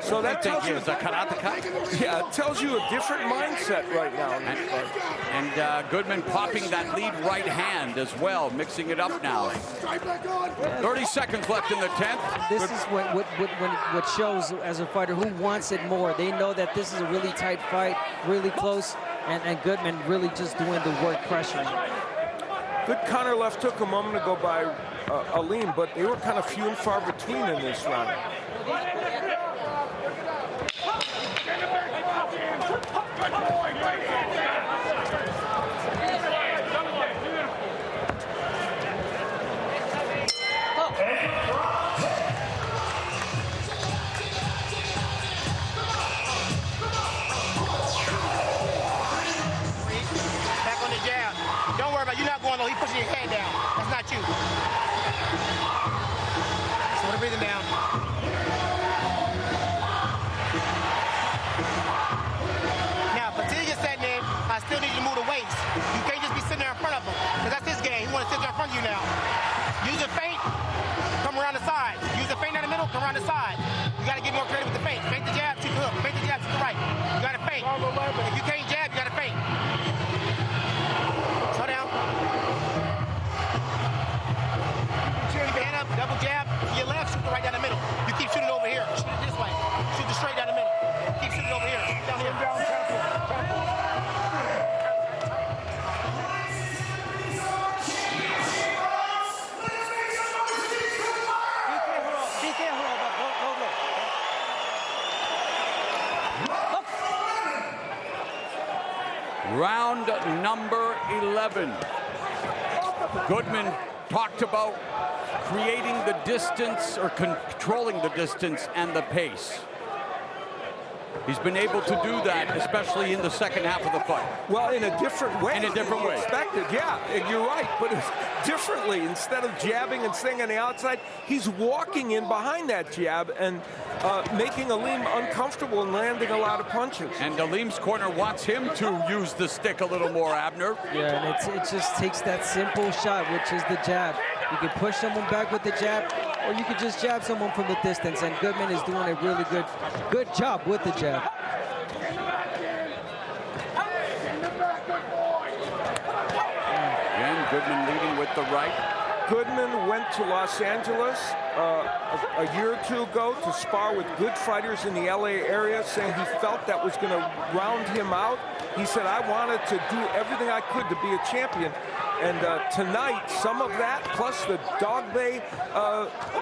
So that tells you, yeah, it tells you a different mindset right now in this fight. And Goodman popping that lead right hand as well, mixing it up now. 30 seconds left in the 10th. This is what shows as a fighter who wants it more. They know that this is a really tight fight, really close, and Goodman really just doing the work, pressuring. Good counter left took a moment ago by Aleem, but they were kind of few and far between in this round. You're not going low. He's pushing your head down. That's not you. So we're breathing down. Now, fatigue is setting in. I still need you to move the weights. You can't just be sitting there in front of him, because that's his game. He wants to sit there in front of you now. Use a feint. Come around the side. Use a feint down the middle. Come around the side. You got to get more creative with the feint. Feint the jab, shoot the hook. Feint the jab, shoot the right. You got to feint. If you can't jab, you got to feint. Slow down. Keep your hand up, double jab to your left, shoot it right down the middle. You keep shooting over here. Shoot it this way. Shoot it straight down the middle. Keep shooting over here. Down here. Down, temple. Round number 11. Goodman talked about creating the distance or controlling the distance and the pace. He's been able to do that, especially in the second half of the fight. Well, in a different way. In a different way. Expected, yeah, you're right. But it's differently. Instead of jabbing and staying on the outside, he's walking in behind that jab and making Aleem uncomfortable and landing a lot of punches. And Aleem's corner wants him to use the stick a little more, Abner. Yeah, and it just takes that simple shot, which is the jab. You can push someone back with the jab, or you could just jab someone from the distance, and Goodman is doing a really good job with the jab. Again, Goodman leading with the right. Goodman went to Los Angeles a year or two ago to spar with good fighters in the LA area, saying he felt that was going to round him out. He said, I wanted to do everything I could to be a champion. And tonight, some of that, plus the Dog Bay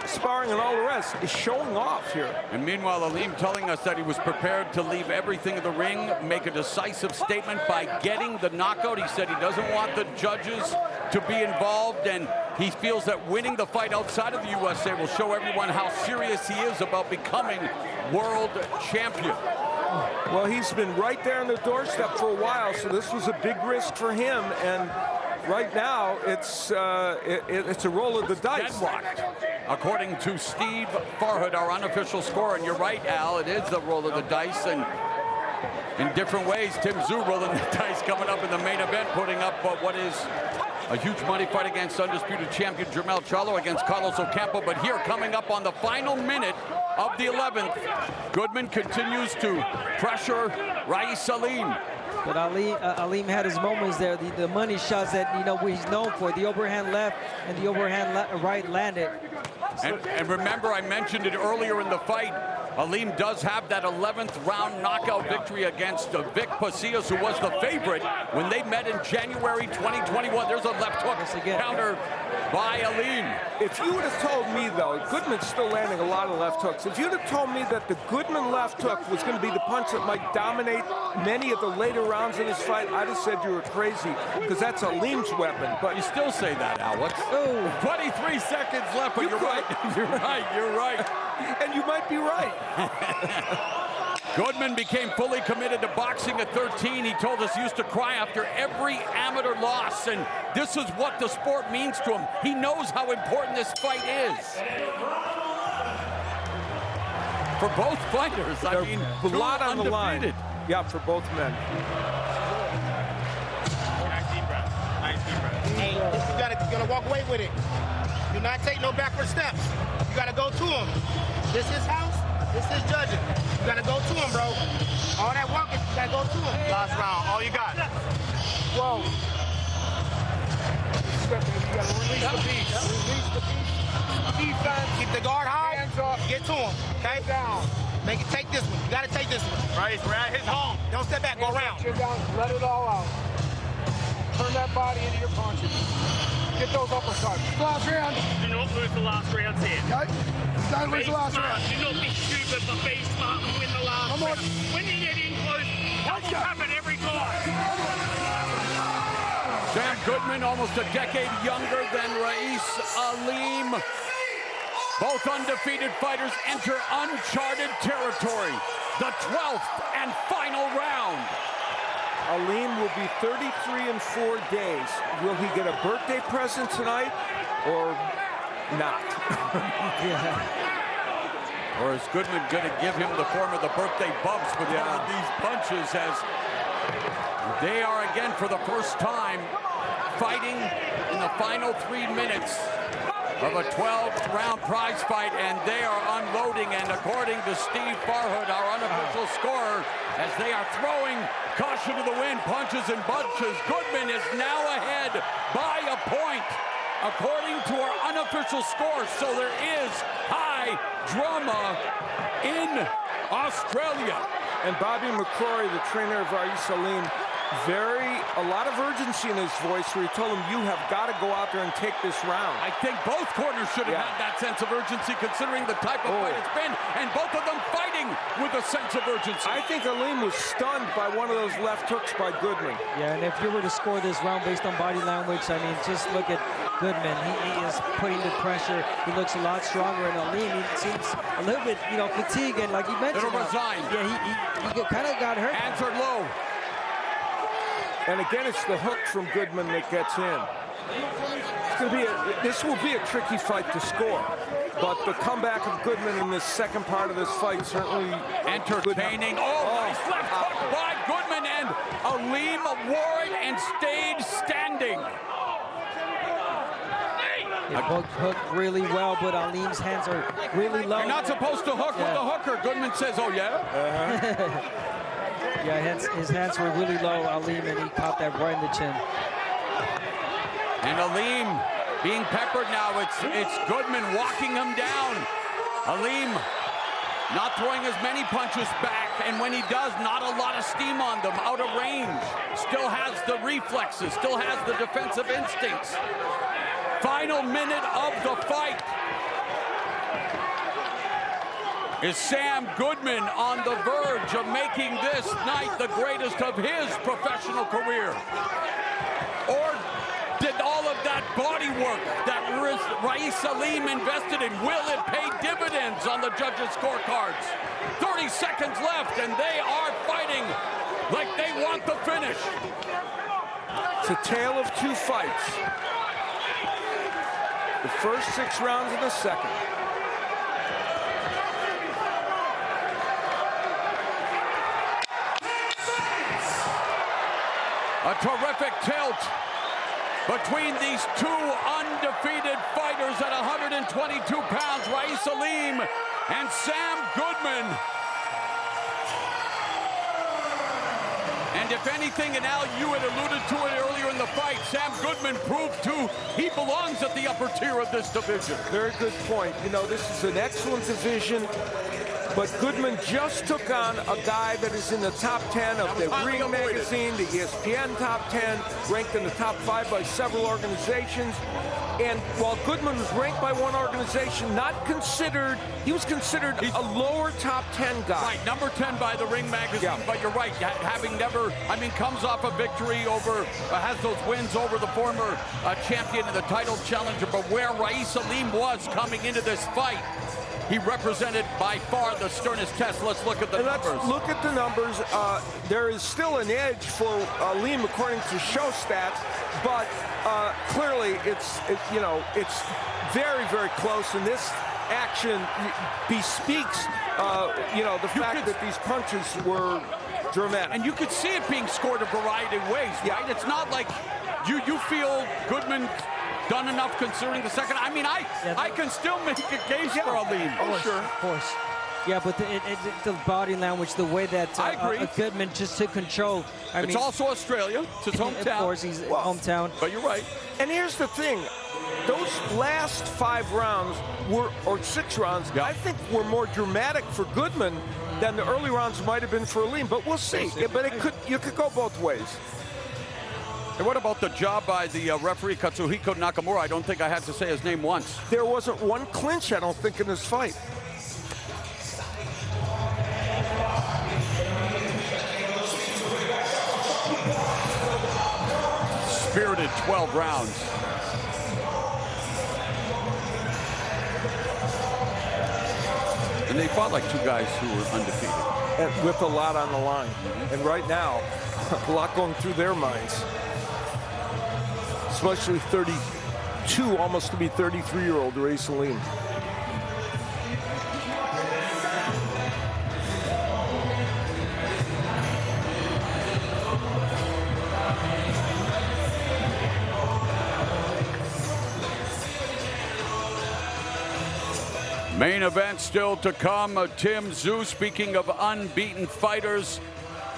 sparring and all the rest, is showing off here. And meanwhile, Aleem telling us that he was prepared to leave everything in the ring, make a decisive statement by getting the knockout. He said he doesn't want the judges to be involved, and he feels that winning the fight outside of the USA will show everyone how serious he is about becoming world champion. Well, he's been right there on the doorstep for a while, so this was a big risk for him, and right now it's a roll of the dice. Deadlocked, according to Steve Farhood, our unofficial score. And you're right, Al, it is the roll of the dice. And in different ways. Tim Tszyu rolling the dice coming up in the main event, putting up what is a huge money fight against undisputed champion Jermell Charlo against Carlos Ocampo. But here, coming up on the final minute of the 11th, Goodman continues to pressure Rais Salim. But Aleem had his moments there. The money shots that he's known for, the overhand left and the overhand right landed. And remember, I mentioned it earlier in the fight. Aleem does have that 11th round knockout victory against Vic Pasillas, who was the favorite when they met in January 2021. There's a left hook counter by Aleem. If you would have told me, though, Goodman's still landing a lot of left hooks. If you'd have told me that the Goodman left hook was going to be the punch that might dominate many of the later rounds in this fight, I'd have said you were crazy, because that's Aleem's weapon. But you still say that, Alex. Oh. 23 seconds left, but you're right. You're right. You're right. And you might be right. Goodman became fully committed to boxing at 13. He told us he used to cry after every amateur loss, and this is what the sport means to him. He knows how important this fight is. For both fighters, I mean, a lot on the line. Yeah, for both men. Hey, you gotta walk away with it. Do not take no backward steps. You gotta go to him. This is house. This is judging. You gotta go to him, bro. All that walking, you gotta go to him. Last round, all you got. Whoa. You gotta release the beast. Release the beast. Defense. Keep the guard high. Hands up. Get to him. Okay? Down. Make it take this one. You gotta take this one. Right, we're at his home. Don't step back. Go around. Chin down. Let it all out. Turn that body into your punches. Get those uppercuts. Last round. Do not lose the last round here. Okay? Don't lose the last round. Do not be stupid, but be smart and win the last round. When you get in close, that will happen every time. Sam Goodman, almost a decade younger than Rais Aleem. Both undefeated fighters enter uncharted territory. The 12th and final round. Aleem will be 33 in 4 days. Will he get a birthday present tonight or not? Or is Goodman going to give him the form of the birthday bumps with one of these punches, as they are again for the first time fighting in the final 3 minutes of a 12-round prize fight, and they are unloading. And according to Steve Farhood, our unofficial scorer, as they are throwing caution to the wind, punches and bunches, Goodman is now ahead by a point, according to our unofficial score. So there is high drama in Australia. And Bobby McCrory, the trainer of Rais Aleem, a lot of urgency in his voice, where he told him, you have got to go out there and take this round. I think both corners should have had that sense of urgency, considering the type of fight it's been, and both of them fighting with a sense of urgency. I think Aleem was stunned by one of those left hooks by Goodman. Yeah, and if you were to score this round based on body language, I mean, just look at Goodman. He is putting the pressure. He looks a lot stronger, and Aleem, he seems a little bit, fatigued, and like he mentioned, little resigned. Yeah, he kind of got hurt. Hands are low. And again, it's the hook from Goodman that gets in. This will be a tricky fight to score. But the comeback of Goodman in this second part of this fight certainly entertaining. Nice left hook by Goodman, and Aleem wore it and stayed standing. It hooked really well, but Aleem's hands are really low. You're not supposed to hook with the hooker. Goodman says, oh, yeah? Yeah, his hands were really low, Aleem, and he caught that right in the chin. And Aleem being peppered now. It's Goodman walking him down. Aleem not throwing as many punches back, and when he does, not a lot of steam on them, out of range. Still has the reflexes, still has the defensive instincts. Final minute of the fight. Is Sam Goodman on the verge of making this night the greatest of his professional career? Or did all of that body work that Rais Aleem invested in, will it pay dividends on the judges' scorecards? 30 seconds left, and they are fighting like they want the finish. It's a tale of two fights. The first 6 rounds and the second. A terrific tilt between these two undefeated fighters at 122 pounds, Raees Aleem and Sam Goodman. And if anything, and Al, you had alluded to it earlier in the fight, Sam Goodman proved he belongs at the upper tier of this division. Very good point. You know, this is an excellent division, but Goodman just took on a guy that is in the top 10 of the Ring magazine, the ESPN top 10, ranked in the top 5 by several organizations. And while Goodman was ranked by one organization, he was considered a lower top 10 guy. Right, number 10 by the Ring magazine, yeah. But you're right, having never, comes off a victory over, has those wins over the former champion and the title challenger, but where Raees Aleem was coming into this fight, he represented by far the sternest test. Let's look at the numbers. Let's look at the numbers. There is still an edge for Aleem according to show stats, but clearly it's very, very close. And this action bespeaks, the fact that these punches were dramatic. And you could see it being scored a variety of ways, right? It's not like you feel Goodman done enough considering the second. I can still make a case for Aleem. Oh, sure. Of course. Yeah, but the body language, the way that I agree. Goodman just took control. It's also Australia. It's his hometown. Of course, he's hometown. But you're right. And here's the thing. Those last 5 rounds or 6 rounds, I think were more dramatic for Goodman than the early rounds might have been for Aleem. But we'll see. But you could go both ways. And what about the job by the referee, Katsuhiko Nakamura? I don't think I had to say his name once. There wasn't one clinch, I don't think, in this fight. Spirited 12 rounds. And they fought like 2 guys who were undefeated. And with a lot on the line. And right now, a lot going through their minds. Especially 32, almost to be 33-year-old Raees Aleem. Main event still to come. Tim Tszyu, speaking of unbeaten fighters,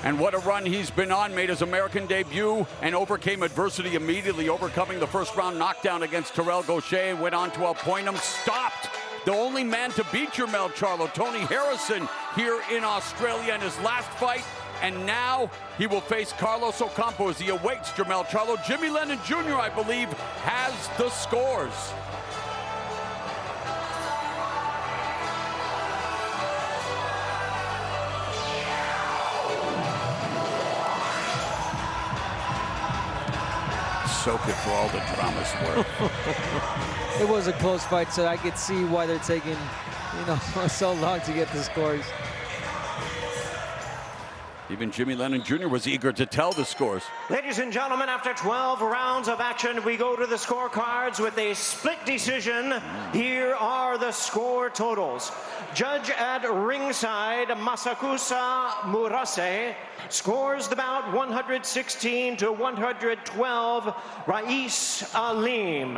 and what a run he's been on. Made his American debut and overcame adversity immediately, overcoming the first round knockdown against Terrell Gausha, and went on to appoint him. Stopped the only man to beat Jermell Charlo, Tony Harrison, here in Australia in his last fight. And now he will face Carlos Ocampo as he awaits Jermell Charlo. Jimmy Lennon Jr., I believe, has the scores. Soak it for all the drama's worth. It was a close fight, so I could see why they're taking, so long to get the scores. Even Jimmy Lennon Jr. was eager to tell the scores. Ladies and gentlemen, after 12 rounds of action, we go to the scorecards with a split decision. Here are the score totals. Judge at ringside, Masakusa Murase, scores the bout 116 to 112, Raees Aleem.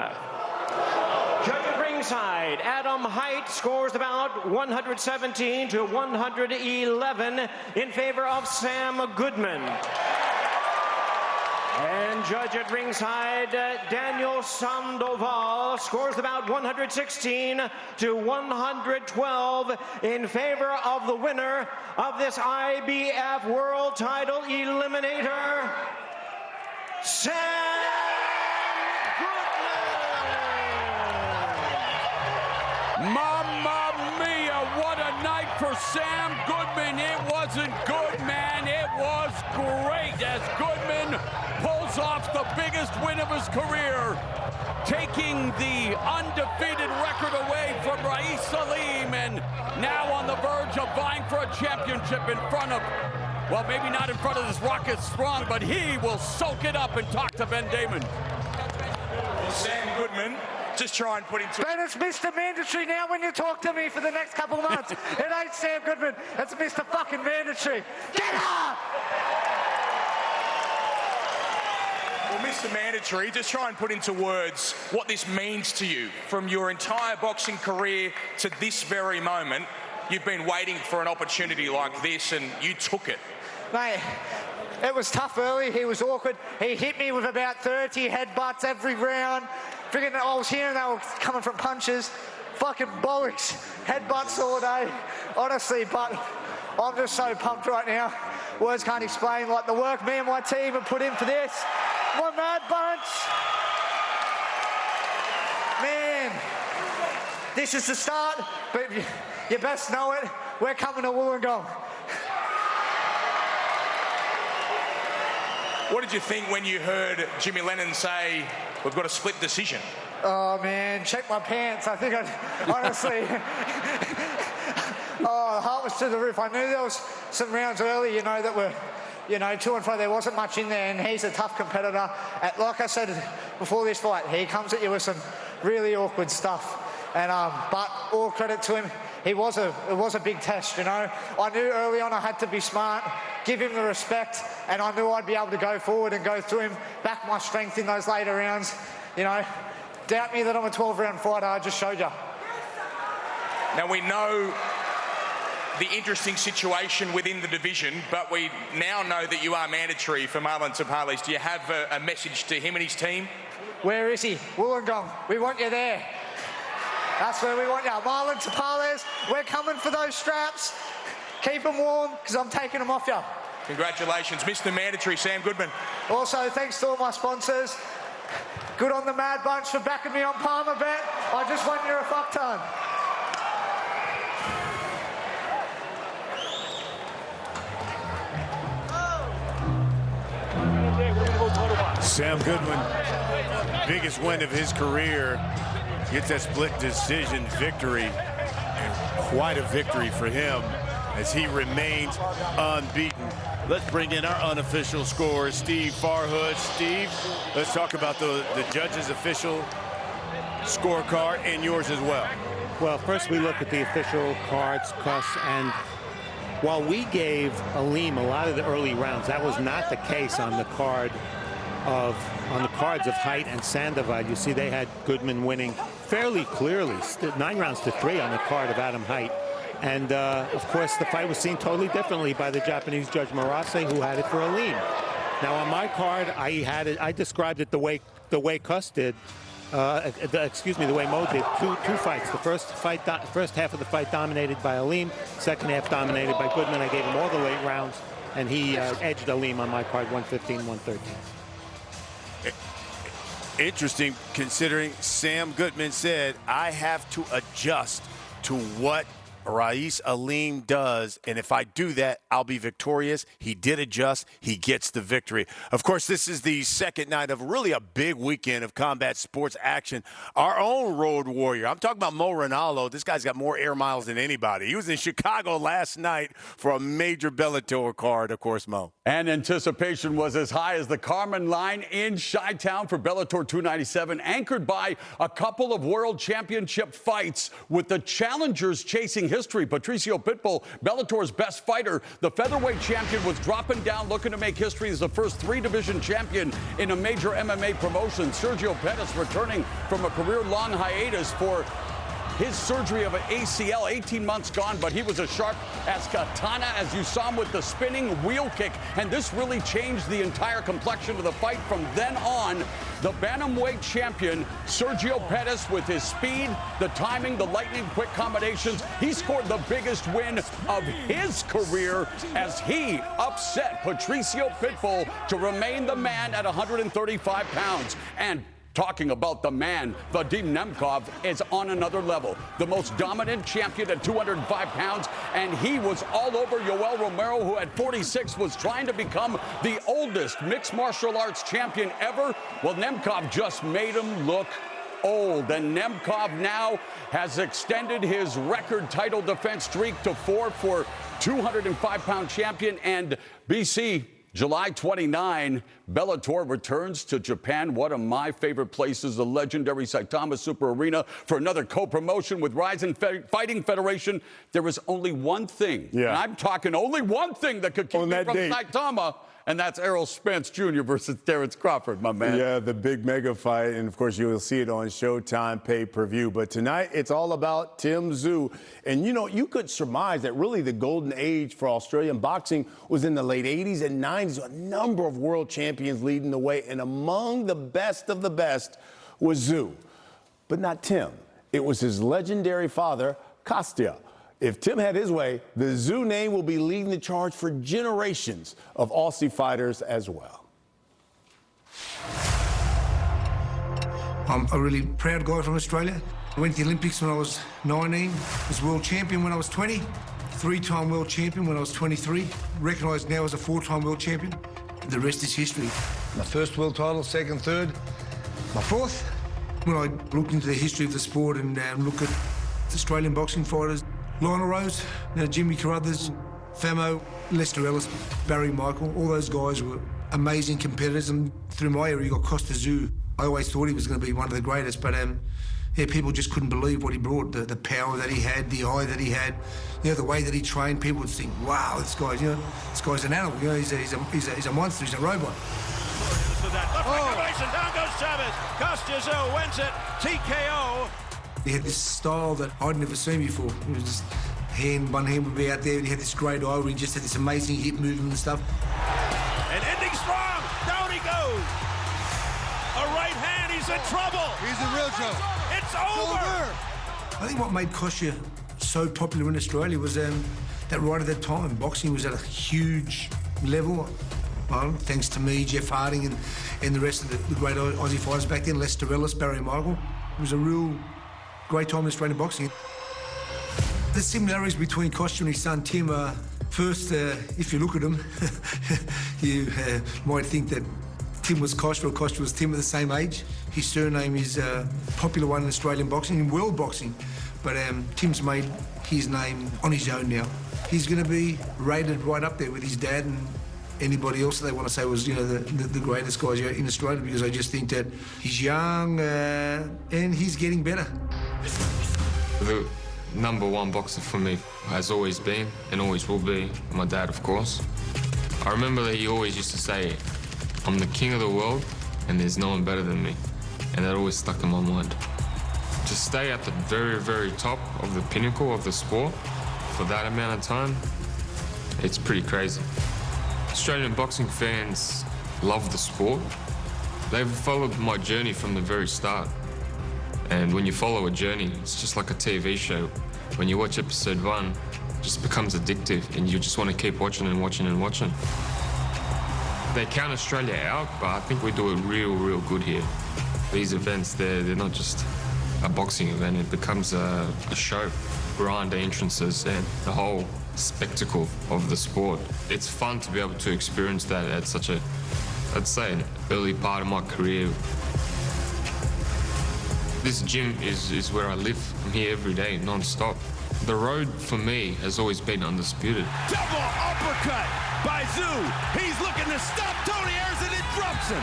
Judge at ringside, Adam Hite, scores the bout 117 to 111 in favor of Sam Goodman. And judge at ringside, Daniel Sandoval, scores the bout 116 to 112 in favor of the winner of this IBF World Title Eliminator, Sam Goodman. Mamma mia, what a night for Sam Goodman. It wasn't good, man. It was great as Goodman pulls off the biggest win of his career, taking the undefeated record away from Raees Aleem, and now on the verge of vying for a championship in front of, well, maybe not in front of this Rocket Strong, but he will soak it up and talk to Ben Damon. Well, Sam Goodman, just try and put into Ben, it's Mr. Mandatory now when you talk to me for the next couple of months. It ain't Sam Goodman, it's Mr. fucking Mandatory. Get up! Mr. Mandatory, just try and put into words what this means to you. From your entire boxing career to this very moment, you've been waiting for an opportunity like this, and you took it. Mate, it was tough early. He was awkward. He hit me with about 30 headbutts every round. Freaking, I was hearing they were coming from punches. Fucking bollocks. Headbutts all day. Honestly, but I'm just so pumped right now. Words can't explain, like, the work me and my team have put in for this. My Mad Bunch. Man, this is the start, but you best know it. We're coming to Wollongong. What did you think when you heard Jimmy Lennon say, we've got a split decision? Oh, man, check my pants. I think honestly, oh, the heart was to the roof. I knew there was some rounds early, that were, 2 and 5. There wasn't much in there, and he's a tough competitor. Like I said before this fight, he comes at you with some really awkward stuff. And but all credit to him, it was a big test. I knew early on I had to be smart, give him the respect, and I knew I'd be able to go forward and go through him, back my strength in those later rounds. Doubt me that I'm a 12-round fighter. I just showed you. Now, we know the interesting situation within the division, but we now know that you are mandatory for Marlon Tapales. Do you have a message to him and his team? Where is he? Wollongong. We want you there. That's where we want you. Marlon Tapales, we're coming for those straps. Keep them warm, because I'm taking them off you. Congratulations, Mr. Mandatory, Sam Goodman. Also, thanks to all my sponsors. Good on the Mad Bunch for backing me on Palmer Bet. I just won you a fuck ton. Sam Goodman, biggest win of his career, gets that split decision victory, and quite a victory for him as he remains unbeaten. Let's bring in our unofficial scorer, Steve Farhood. Steve, let's talk about the judges' official scorecard and yours as well. Well, first we look at the official cards, and while we gave Aleem a lot of the early rounds, that was not the case on the cards of Height and Sandoval. You see, they had Goodman winning fairly clearly, 9 rounds to 3 on the card of Adam Height. And, of course, the fight was seen totally differently by the Japanese judge Marase, who had it for Aleem. Now, on my card, I described it the way Cuss did. The way Mo did. Two fights. The first half of the fight dominated by Aleem. Second half dominated by Goodman. I gave him all the late rounds, and he edged Aleem on my card, 115-113. Interesting, considering Sam Goodman said, I have to adjust to what Rais Aleem does, and if I do that, I'll be victorious. He did adjust. He gets the victory. Of course, this is the second night of really a big weekend of combat sports action. Our own road warrior. I'm talking about Mo Ronaldo. This guy's got more air miles than anybody. He was in Chicago last night for a major Bellator card, of course, Mo. And anticipation was as high as the Carmen line in Chi-Town for Bellator 297, anchored by a couple of world championship fights with the challengers chasing history. Patricio Pitbull, Bellator's best fighter, the featherweight champion, was dropping down, looking to make history as the first 3-division champion in a major MMA promotion. Sergio Pettis returning from a career-long hiatus for his surgery of an ACL, 18 months gone, but he was as sharp as katana, as you saw him with the spinning wheel kick, and this really changed the entire complexion of the fight from then on. The bantamweight champion, Sergio Pettis, with his speed, the timing, the lightning-quick combinations, he scored the biggest win of his career as he upset Patricio Pitbull to remain the man at 135 pounds. And talking about the man, Vadim Nemkov is on another level. The most dominant champion at 205 pounds, and he was all over Yoel Romero, who at 46 was trying to become the oldest mixed martial arts champion ever. Well, Nemkov just made him look old, and Nemkov now has extended his record title defense streak to 4 for 205-pound champion. And BC, July 29, Bellator returns to Japan, one of my favorite places, the legendary Saitama Super Arena, for another co-promotion with Rizin Fighting Federation. There was only one thing, and I'm talking only one thing that could keep me from Saitama, and that's Errol Spence Jr. versus Terrence Crawford, my man. Yeah, the big mega fight, and of course you'll see it on Showtime pay-per-view. But tonight it's all about Tim Tszyu. And you know, you could surmise that really the golden age for Australian boxing was in the late 80s and 90s. A number of world champions leading the way, and among the best of the best was Tszyu. But not Tim. It was his legendary father, Kostya. If Tim had his way, the Tszyu name will be leading the charge for generations of Aussie fighters as well. I'm a really proud guy from Australia. I went to the Olympics when I was 19, was world champion when I was 20, three-time world champion when I was 23, recognised now as a four-time world champion. The rest is history. My first world title, second, third, my fourth. When I looked into the history of the sport and look at Australian boxing fighters, Lionel Rose, Jimmy Carruthers, Famo, Lester Ellis, Barry Michael, all those guys were amazing competitors. And through my era, you got Kostya Tszyu. I always thought he was going to be one of the greatest, but yeah, people just couldn't believe what he brought, the power that he had, the eye that he had, you know, the way that he trained. People would think, wow, this guy's an animal. You know, he's a monster. He's a robot. Down goes Chavez. Kostya Tszyu wins it. TKO. He had this style that I'd never seen before. It was just one hand would be out there, and he had this great eye where he just had this amazing hip movement and stuff. And ending strong. Down he goes. A right hand. He's in trouble. He's in real trouble. It's over. I think what made Kostya so popular in Australia was that right at that time, boxing was at a huge level. Well, thanks to me, Jeff Harding, and the rest of the great Aussie fighters back then, Lester Ellis, Barry Michael. It was a real great time in Australian boxing. The similarities between Kostya and his son Tim are, first, if you look at him, you might think that Tim was Kostya or Kostya was Tim at the same age. His surname is a popular one in Australian boxing, in world boxing. But Tim's made his name on his own now. He's going to be rated right up there with his dad and anybody else that they want to say was, you know, the greatest guys in Australia, because I just think that he's young and he's getting better. The number one boxer for me has always been and always will be my dad, of course. I remember that he always used to say, I'm the king of the world and there's no one better than me. And that always stuck in my mind. To stay at the very, very top of the pinnacle of the sport for that amount of time, it's pretty crazy. Australian boxing fans love the sport. They've followed my journey from the very start. And when you follow a journey, it's just like a TV show. When you watch episode 1, it just becomes addictive and you just want to keep watching and watching and watching. They count Australia out, but I think we do it real good here. These events, they're not just a boxing event, it becomes a show. Grand entrances and the whole spectacle of the sport. It's fun to be able to experience that at such a, I'd say, an early part of my career. This gym is where I live. I'm here every day, non-stop. The road for me has always been undisputed. Double uppercut by Tszyu. He's looking to stop Tony Ayers and it drops him.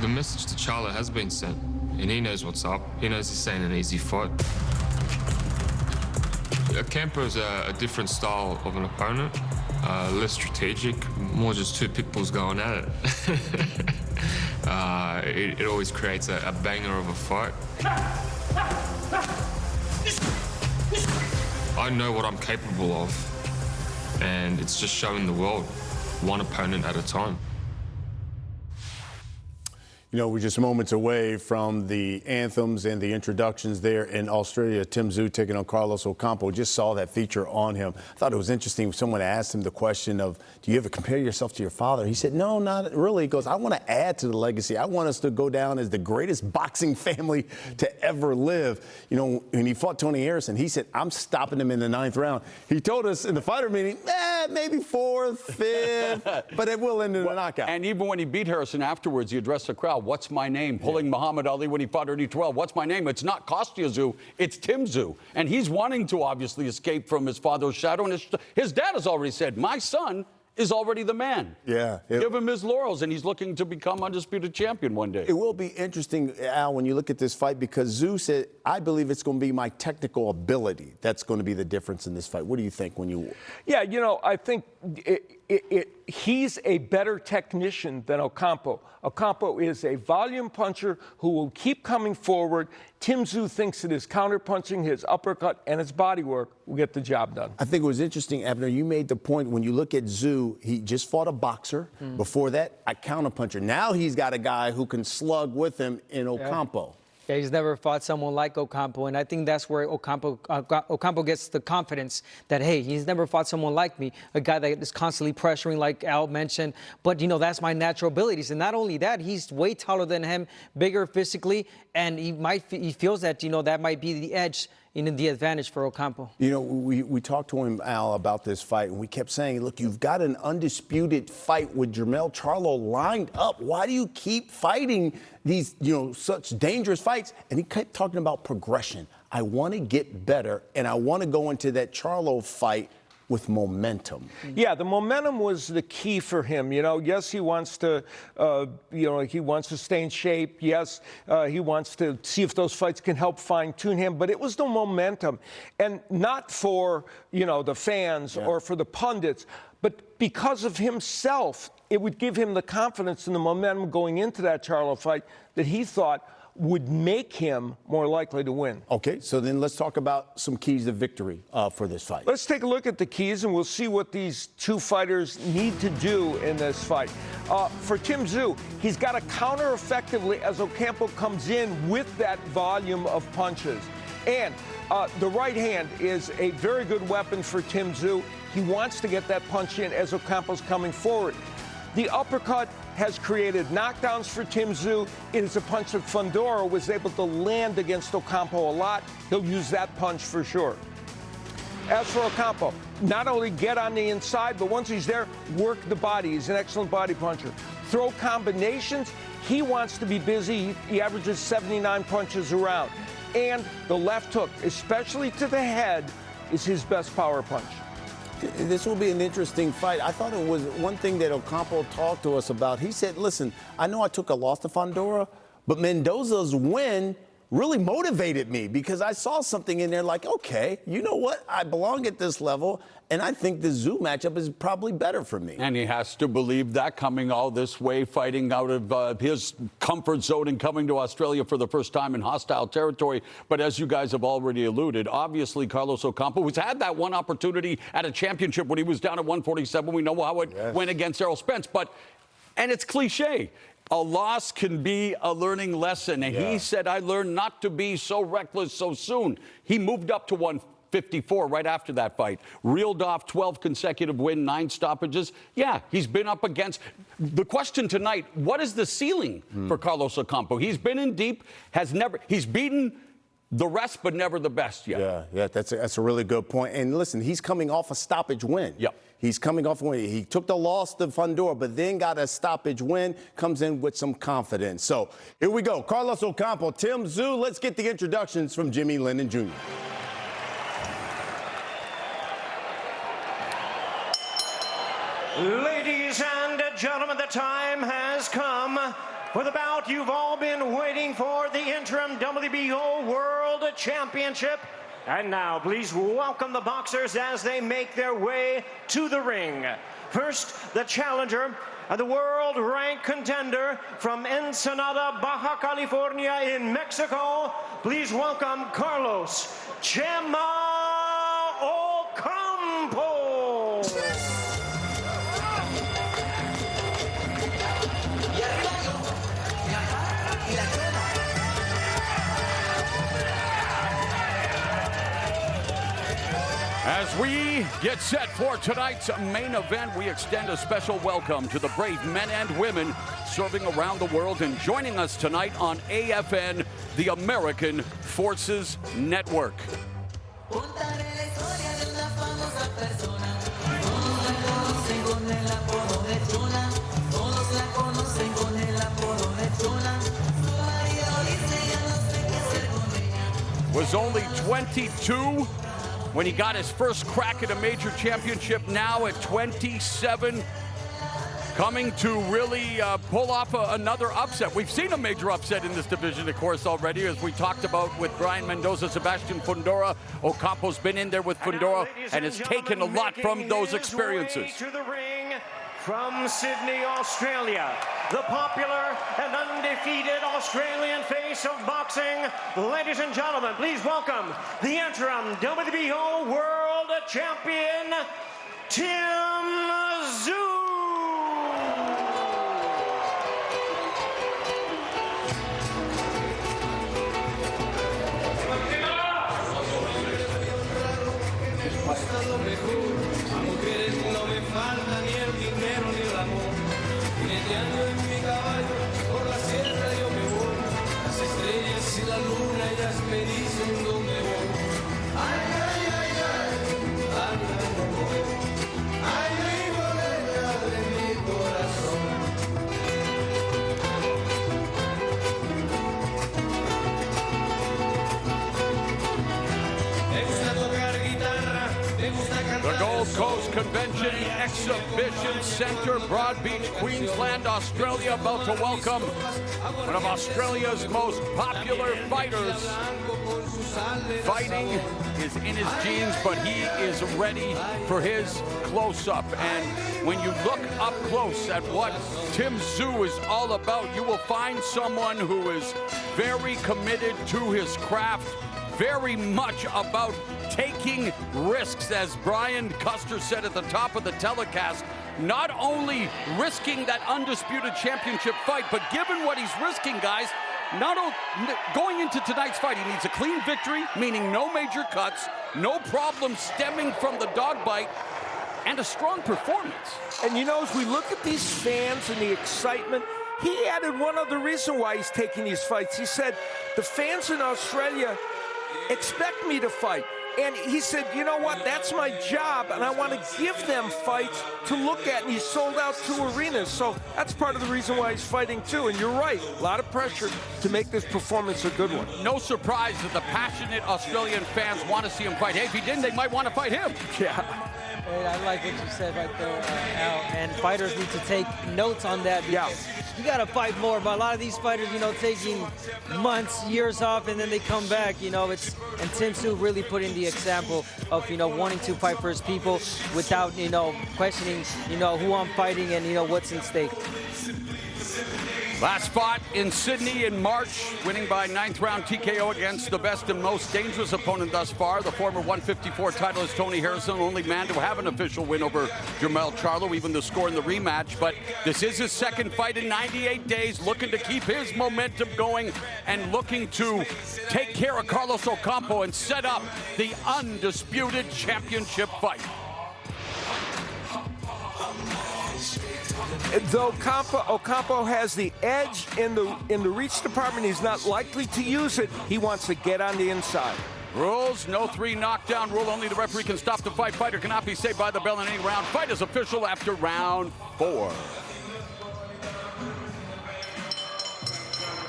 The message to Charlo has been sent, and he knows what's up. He knows this ain't an easy fight. Campo's a different style of an opponent, less strategic, more just two pit bulls going at it. It always creates a banger of a fight. I know what I'm capable of, and it's just showing the world, one opponent at a time. You know, we're just moments away from the anthems and the introductions there in Australia. Tim Tszyu taking on Carlos Ocampo. Just saw that feature on him. I thought it was interesting. Someone asked him the question of, do you ever compare yourself to your father? He said, no, not really. He goes, I want to add to the legacy. I want us to go down as the greatest boxing family to ever live. You know, when he fought Tony Harrison, he said, I'm stopping him in the 9th round. He told us in the fighter meeting, maybe 4th, 5th, but it will end in a knockout. And even when he beat Harrison afterwards, he addressed the crowd. What's my name? Pulling Muhammad Ali when he fought Ernie Terrell. What's my name? It's not Kostya Tszyu, it's Tim Tszyu. And he's wanting to obviously escape from his father's shadow. And his dad has already said, my son is already the man. Yeah. Give him his laurels, and he's looking to become undisputed champion one day. It will be interesting, Al, when you look at this fight, because Tszyu said, I believe it's going to be my technical ability that's going to be the difference in this fight. What do you think when you... Yeah, you know, I think he's a better technician than Ocampo. Ocampo is a volume puncher who will keep coming forward. Tim Tszyu thinks that his counterpunching, his uppercut, and his body work will get the job done. I think it was interesting, Abner, you made the point when you look at Tszyu, he just fought a boxer. Before that, a counterpuncher. Now he's got a guy who can slug with him in Ocampo. Yeah, he's never fought someone like Ocampo, and I think that's where Ocampo gets the confidence that, hey, he's never fought someone like me, a guy that is constantly pressuring, like Al mentioned, but, you know, that's my natural abilities. And not only that, he's way taller than him, bigger physically, and he feels that, you know, that might be the edge, the advantage for Ocampo. You know, we talked to him, Al, about this fight, and we kept saying, look, you've got an undisputed fight with Jermell Charlo lined up. Why do you keep fighting these, you know, such dangerous fights? And he kept talking about progression. I want to get better, and I want to go into that Charlo fight with momentum. Yeah, the momentum was the key for him. You know, yes, he wants to, he wants to stay in shape. Yes, he wants to see if those fights can help fine-tune him. But it was the momentum, and not for, you know, the fans or for the pundits, but because of himself. It would give him the confidence and the momentum going into that Charlo fight that he thought would make him more likely to win. Okay, so then let's talk about some keys to victory for this fight. Let's take a look at the keys, and we'll see what these two fighters need to do in this fight. For Tim Tszyu, he's got to counter effectively as Ocampo comes in with that volume of punches. And the right hand is a very good weapon for Tim Tszyu. He wants to get that punch in as Ocampo's coming forward. The uppercut has created knockdowns for Tim Tszyu. It is a punch that Fundora was able to land against Ocampo a lot. He'll use that punch for sure. As for Ocampo, not only get on the inside, but once he's there, work the body. He's an excellent body puncher. Throw combinations. He wants to be busy. He averages 79 punches around. And the left hook, especially to the head, is his best power punch. This will be an interesting fight. I thought it was one thing that Ocampo talked to us about. He said, listen, I know I took a loss to Fundora, but Mendoza's win really motivated me because I saw something in there like, okay, you know what? I belong at this level, and I think the Tszyu matchup is probably better for me. And he has to believe that, coming all this way, fighting out of his comfort zone and coming to Australia for the first time in hostile territory. But as you guys have already alluded, obviously Carlos Ocampo, who's had that one opportunity at a championship when he was down at 147. We know how it went against Errol Spence. And it's cliche. A loss can be a learning lesson. And he said, I learned not to be so reckless so soon. He moved up to 154 right after that fight. Reeled off 12 consecutive wins, 9 stoppages. Yeah, he's been up against. The question tonight, what is the ceiling for Carlos Ocampo? He's been in deep, he's beaten the rest, but never the best yet. Yeah, that's a really good point. And listen, he's coming off a stoppage win. Yep. He's coming off a win. He took the loss to Fundora, but then got a stoppage win, comes in with some confidence. So here we go. Carlos Ocampo, Tim Tszyu. Let's get the introductions from Jimmy Lennon Jr. Ladies and gentlemen, the time has come for the bout you've all been waiting for, the interim WBO World Championship. And now, please welcome the boxers as they make their way to the ring. First, the challenger and the world-ranked contender from Ensenada, Baja California in Mexico. Please welcome Carlos Chema Ocampo. As we get set for tonight's main event, we extend a special welcome to the brave men and women serving around the world and joining us tonight on AFN, the American Forces Network. Was only 22 when he got his first crack at a major championship. Now at 27, coming to really pull off another upset. We've seen a major upset in this division, of course, already, as we talked about with Brian Mendoza, Sebastian Fundora. Ocampo's been in there with Fundora and has taken a lot from those experiences. To the ring, from Sydney, Australia, the popular and undefeated Australian face of boxing. Ladies and gentlemen, please welcome the interim WBO World Champion, Tim Tszyu. The Gold Coast Convention Exhibition Center, Broadbeach, Queensland, Australia, about to welcome one of Australia's most popular fighters. Fighting is in his genes, but he is ready for his close-up. And when you look up close at what Tim Tszyu is all about, you will find someone who is very committed to his craft, very much about taking risks, as Brian Custer said at the top of the telecast, not only risking that undisputed championship fight, but given what he's risking, guys, not only going into tonight's fight, he needs a clean victory, meaning no major cuts, no problems stemming from the dog bite, and a strong performance. And you know, as we look at these fans and the excitement, he added one other reason why he's taking these fights. He said, the fans in Australia expect me to fight. And he said, you know what, that's my job, and I want to give them fights to look at, and he sold out 2 arenas. So that's part of the reason why he's fighting, too. And you're right, a lot of pressure to make this performance a good one. No surprise that the passionate Australian fans want to see him fight. Hey, if he didn't, they might want to fight him. Yeah. Hey, I like what you said right there, Al, and fighters need to take notes on that. Yeah. You got to fight more, but a lot of these fighters, you know, taking months, years off, and then they come back, you know, and Tim Tszyu really putting the example of, you know, wanting to fight for his people without, you know, questioning, you know, who I'm fighting and, you know, what's in stake. Last fought in Sydney in March, winning by 9th round TKO against the best and most dangerous opponent thus far, the former 154 titleist Tony Harrison, only man to have an official win over Jermell Charlo, even the score in the rematch. But this is his second fight in 98 days, looking to keep his momentum going and looking to take care of Carlos Ocampo and set up the undisputed championship fight. Though Ocampo has the edge in the reach department, he's not likely to use it. He wants to get on the inside. Rules, no 3 knockdown rule. Only the referee can stop the fight. Fighter cannot be saved by the bell in any round. Fight is official after round 4.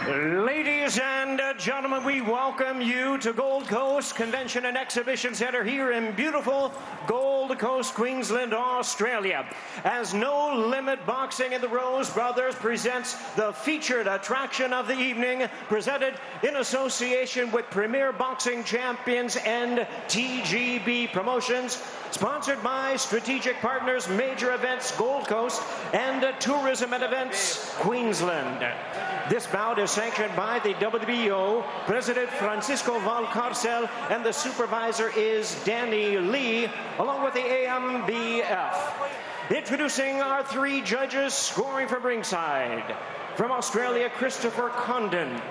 Ladies and gentlemen, we welcome you to Gold Coast Convention and Exhibition Center here in beautiful Gold Coast, Queensland, Australia. As No Limit Boxing and the Rose Brothers presents the featured attraction of the evening, presented in association with Premier Boxing Champions and TGB Promotions, sponsored by strategic partners, Major Events Gold Coast, and Tourism and Events Queensland. This bout is sanctioned by the WBO, President Francisco Valcarcel, and the supervisor is Danny Lee, along with the AMBF. Introducing our 3 judges scoring from ringside. From Australia, Christopher Condon.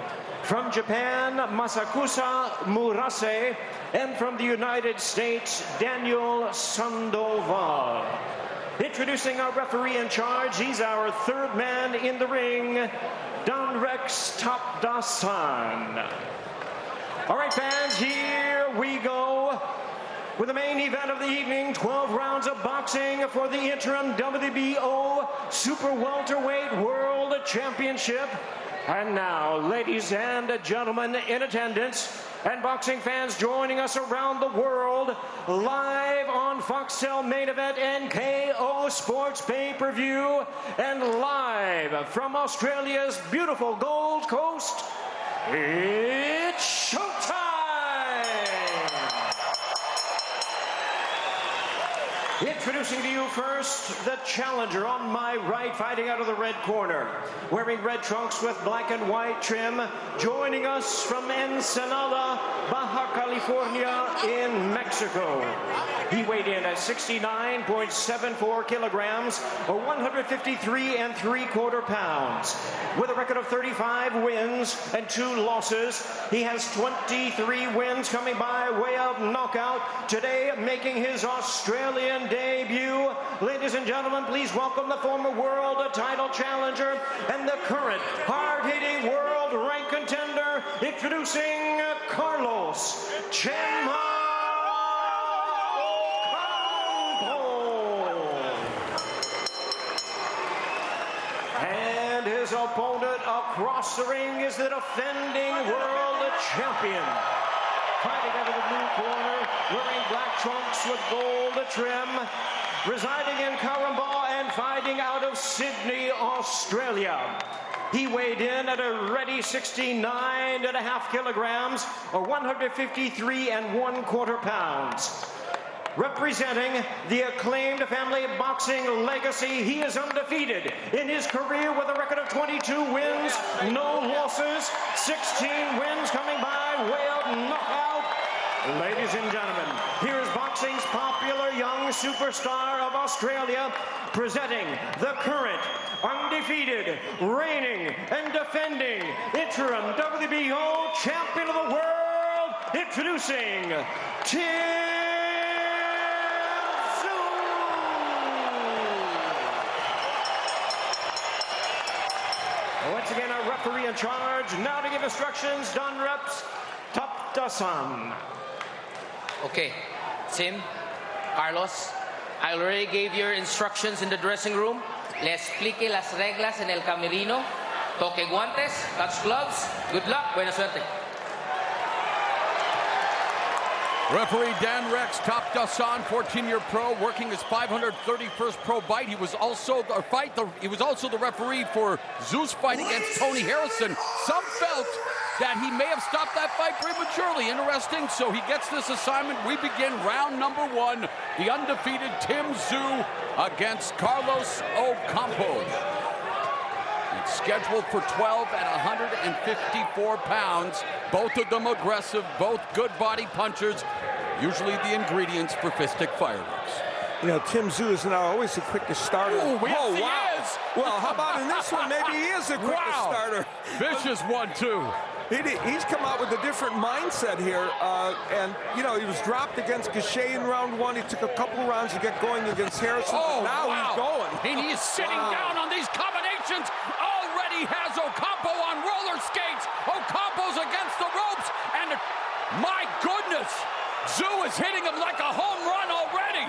From Japan, Masakusa Murase. And from the United States, Daniel Sandoval. Introducing our referee in charge, he's our 3rd man in the ring, Don Rex Tapdasan. All right, fans, here we go with the main event of the evening, 12 rounds of boxing for the interim WBO Super Welterweight World Championship. And now, ladies and gentlemen in attendance, and boxing fans joining us around the world, live on Foxtel Main Event and KO Sports Pay-Per-View, and live from Australia's beautiful Gold Coast, it's showtime! It's Introducing to you first, the challenger on my right, fighting out of the red corner. Wearing red trunks with black and white trim, joining us from Ensenada, Baja California in Mexico. He weighed in at 69.74 kilograms, or 153 3/4 pounds. With a record of 35 wins and 2 losses, he has 23 wins coming by way of knockout. Today, making his Australian debut. Ladies and gentlemen, please welcome the former world title challenger and the current hard-hitting world rank contender, introducing Carlos Chema Ocampo. And his opponent across the ring is the defending world champion. Fighting out of the blue corner, wearing black trunks with gold trim, residing in Karambah and fighting out of Sydney, Australia. He weighed in at a ready 69.5 kilograms, or 153 1/4 pounds. Representing the acclaimed family boxing legacy, he is undefeated in his career with a record of 22 wins, no losses, 16 wins coming by way of knockout. Ladies and gentlemen, here is boxing's popular young superstar of Australia, presenting the current, undefeated, reigning, and defending interim WBO champion of the world, introducing Tim Tszyu. Once again, our referee in charge, now to give instructions, Don Reps, Taptasan. Okay, Tim, Carlos, I already gave your instructions in the dressing room. Le explique las reglas en el camerino. Toque guantes, touch gloves. Good luck, buena suerte. Referee Dan Rex, Taptasan, 14-year pro, working his 531st pro fight. He was also the referee for Tszyu's fight against Tony Harrison. Some felt that he may have stopped that fight prematurely. Interesting, so he gets this assignment. We begin round number 1, the undefeated Tim Tszyu against Carlos Ocampo. It's scheduled for 12 at 154 pounds. Both of them aggressive, both good body punchers. Usually the ingredients for fistic fireworks. You know, Tim Tszyu is not always the quickest starter. Ooh, yes, he is. Well, how about in this one? Maybe he is the quickest starter. Vicious one, too. He's come out with a different mindset here. And, you know, he was dropped against Gausha in round 1. He took a couple rounds to get going against Harrison. Oh, now he's going. And he's sitting down on these combinations. Already has Ocampo on roller skates. Ocampo's against the ropes. And my goodness, Tszyu is hitting him like a home run already.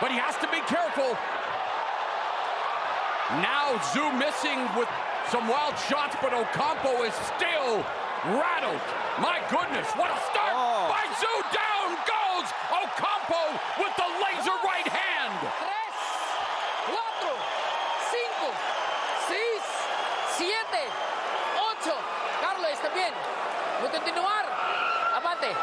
But he has to be careful. Now Tszyu missing with some wild shots, but Ocampo is still rattled. My goodness, what a start by Tszyu. Down goes Ocampo with the laser right hand. 3, 4, 5, 6, 7, 8. Carlos, está bien. Voy a continuar. Abate.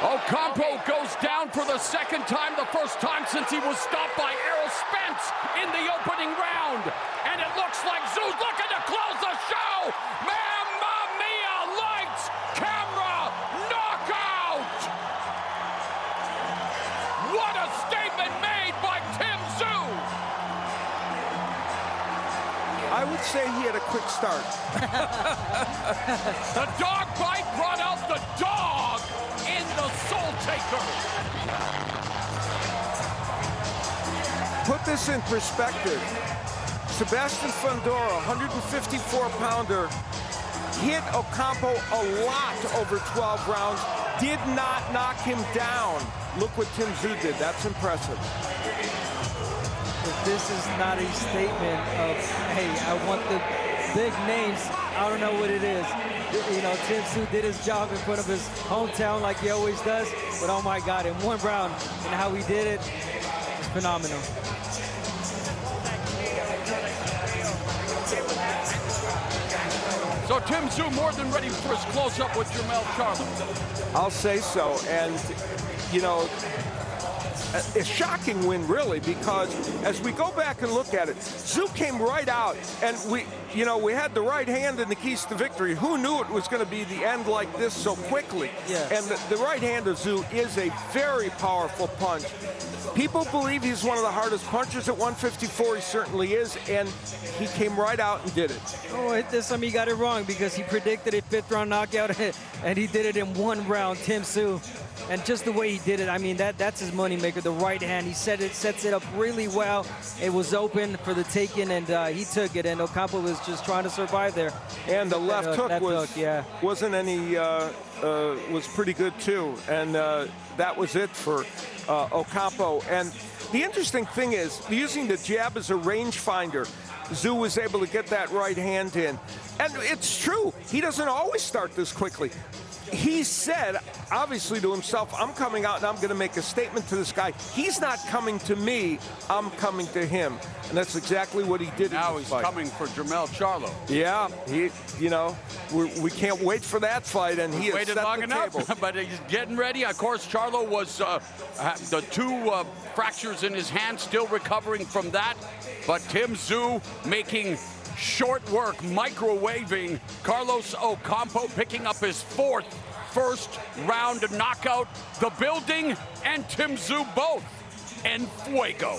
Ocampo goes down for the second time, the first time since he was stopped by Errol Spence in the opening round. And it looks like Tszyu's looking to close the show. Mamma mia, lights, camera, knockout! What a statement made by Tim Tszyu! I would say he had a quick start. The dog bite brought out the dog in the Soul Taker. Put this in perspective. Sebastian Fundora, 154-pounder, hit Ocampo a lot over 12 rounds, did not knock him down. Look what Tim Tszyu did. That's impressive. If this is not a statement of, hey, I want the big names, I don't know what it is. You know, Tim Tszyu did his job in front of his hometown like he always does, but oh my God, in one round and how he did it, it's phenomenal. So Tim Tszyu more than ready for his close-up with Jermell Charlo. I'll say so. And, you know, a shocking win, really, because as we go back and look at it, Tszyu came right out, and we had the right hand and the keys to victory. Who knew it was going to be the end like this so quickly? Yes. And the right hand of Tszyu is a very powerful punch. People believe he's one of the hardest punchers at 154. He certainly is, and he came right out and did it. Oh, this time he got it wrong because he predicted a 5th-round knockout, and he did it in 1 round, Tim Tszyu. And just the way he did it, I mean, that's his moneymaker, the right hand. He sets it up really well. It was open for the taking, and he took it, and Ocampo was just trying to survive there. And the left hook was pretty good, too. And that was it for Ocampo. And the interesting thing is, using the jab as a rangefinder, Tszyu was able to get that right hand in. And it's true, he doesn't always start this quickly. He said, obviously to himself, I'm coming out and I'm going to make a statement to this guy. He's not coming to me, I'm coming to him. And that's exactly what he did. Now he's coming for Jermell Charlo. Yeah, we can't wait for that fight, and he has waited set long the enough, table. but he's getting ready. Of course, Charlo was the 2 fractures in his hand, still recovering from that. But Tim Tszyu making short work, microwaving Carlos Ocampo, picking up his 4th first-round knockout. The building and Tim Tszyu both en fuego.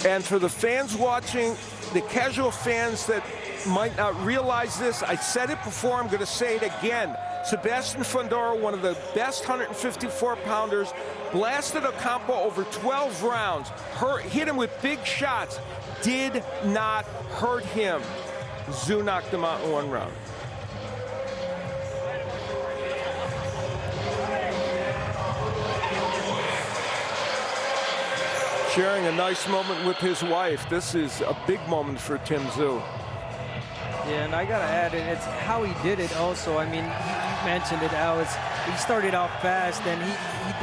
And for the fans watching, the casual fans that might not realize this, I said it before, I'm going to say it again. Sebastian Fundora, one of the best 154-pounders, blasted Ocampo over 12 rounds, hit him with big shots, did not hurt him. Tszyu knocked him out in 1 round. Sharing a nice moment with his wife. This is a big moment for Tim Tszyu. Yeah, and I gotta add, it's how he did it also. I mean, you mentioned it, Al. He started off fast, and he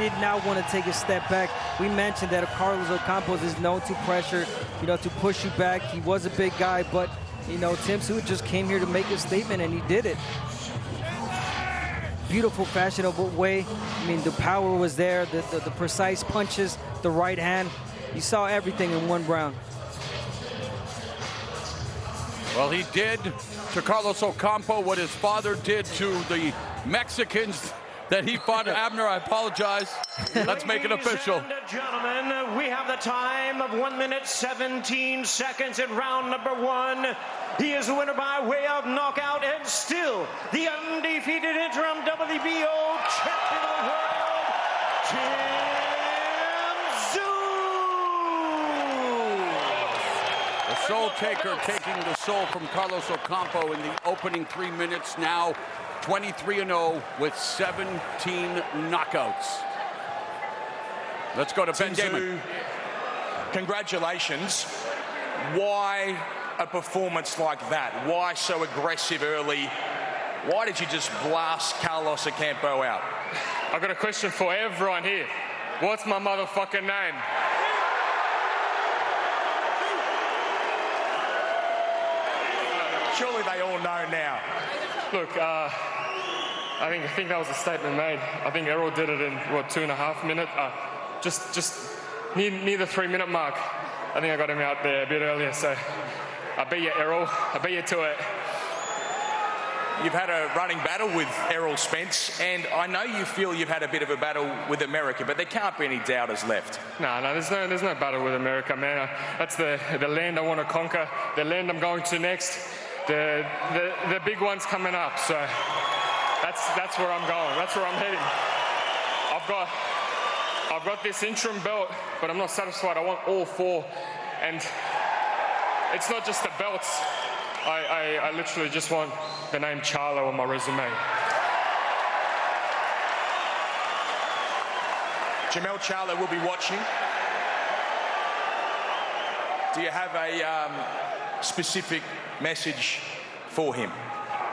did not want to take a step back. We mentioned that Carlos Ocampo is known to pressure, to push you back. He was a big guy, but, Tim Tszyu just came here to make a statement, and he did it. Beautiful, fashionable way. I mean, the power was there, the precise punches, the right hand. You saw everything in 1 round. Well, he did to Carlos Ocampo what his father did to the Mexicans that he fought. Abner, I apologize. Let's make it official. Ladies and gentlemen, we have the time of 1 minute 17 seconds in round number 1. He is the winner by way of knockout and still the undefeated interim WBO champion of the world, Tim Tszyu. The Soul Taker taking the soul from Carlos Ocampo in the opening 3 minutes, now 23-0 with 17 knockouts. Let's go to Ben Damon. Congratulations. Why a performance like that? Why so aggressive early? Why did you just blast Carlos Ocampo out? I've got a question for everyone here. What's my motherfucking name? Surely they all know now. Look, I think that was a statement made. I think Errol did it in, 2.5 minutes? Just near the 3-minute mark. I think I got him out there a bit earlier, so I beat you, Errol. I beat you to it. You've had a running battle with Errol Spence, and I know you feel you've had a bit of a battle with America, but there can't be any doubters left. No, there's no battle with America, man. That's the land I want to conquer, the land I'm going to next. The big one's coming up, so that's where I'm going. That's where I'm heading. I've got this interim belt, but I'm not satisfied. I want all 4, and it's not just the belts. I literally just want the name Charlo on my resume. Jermell Charlo will be watching. Do you have a specific message for him?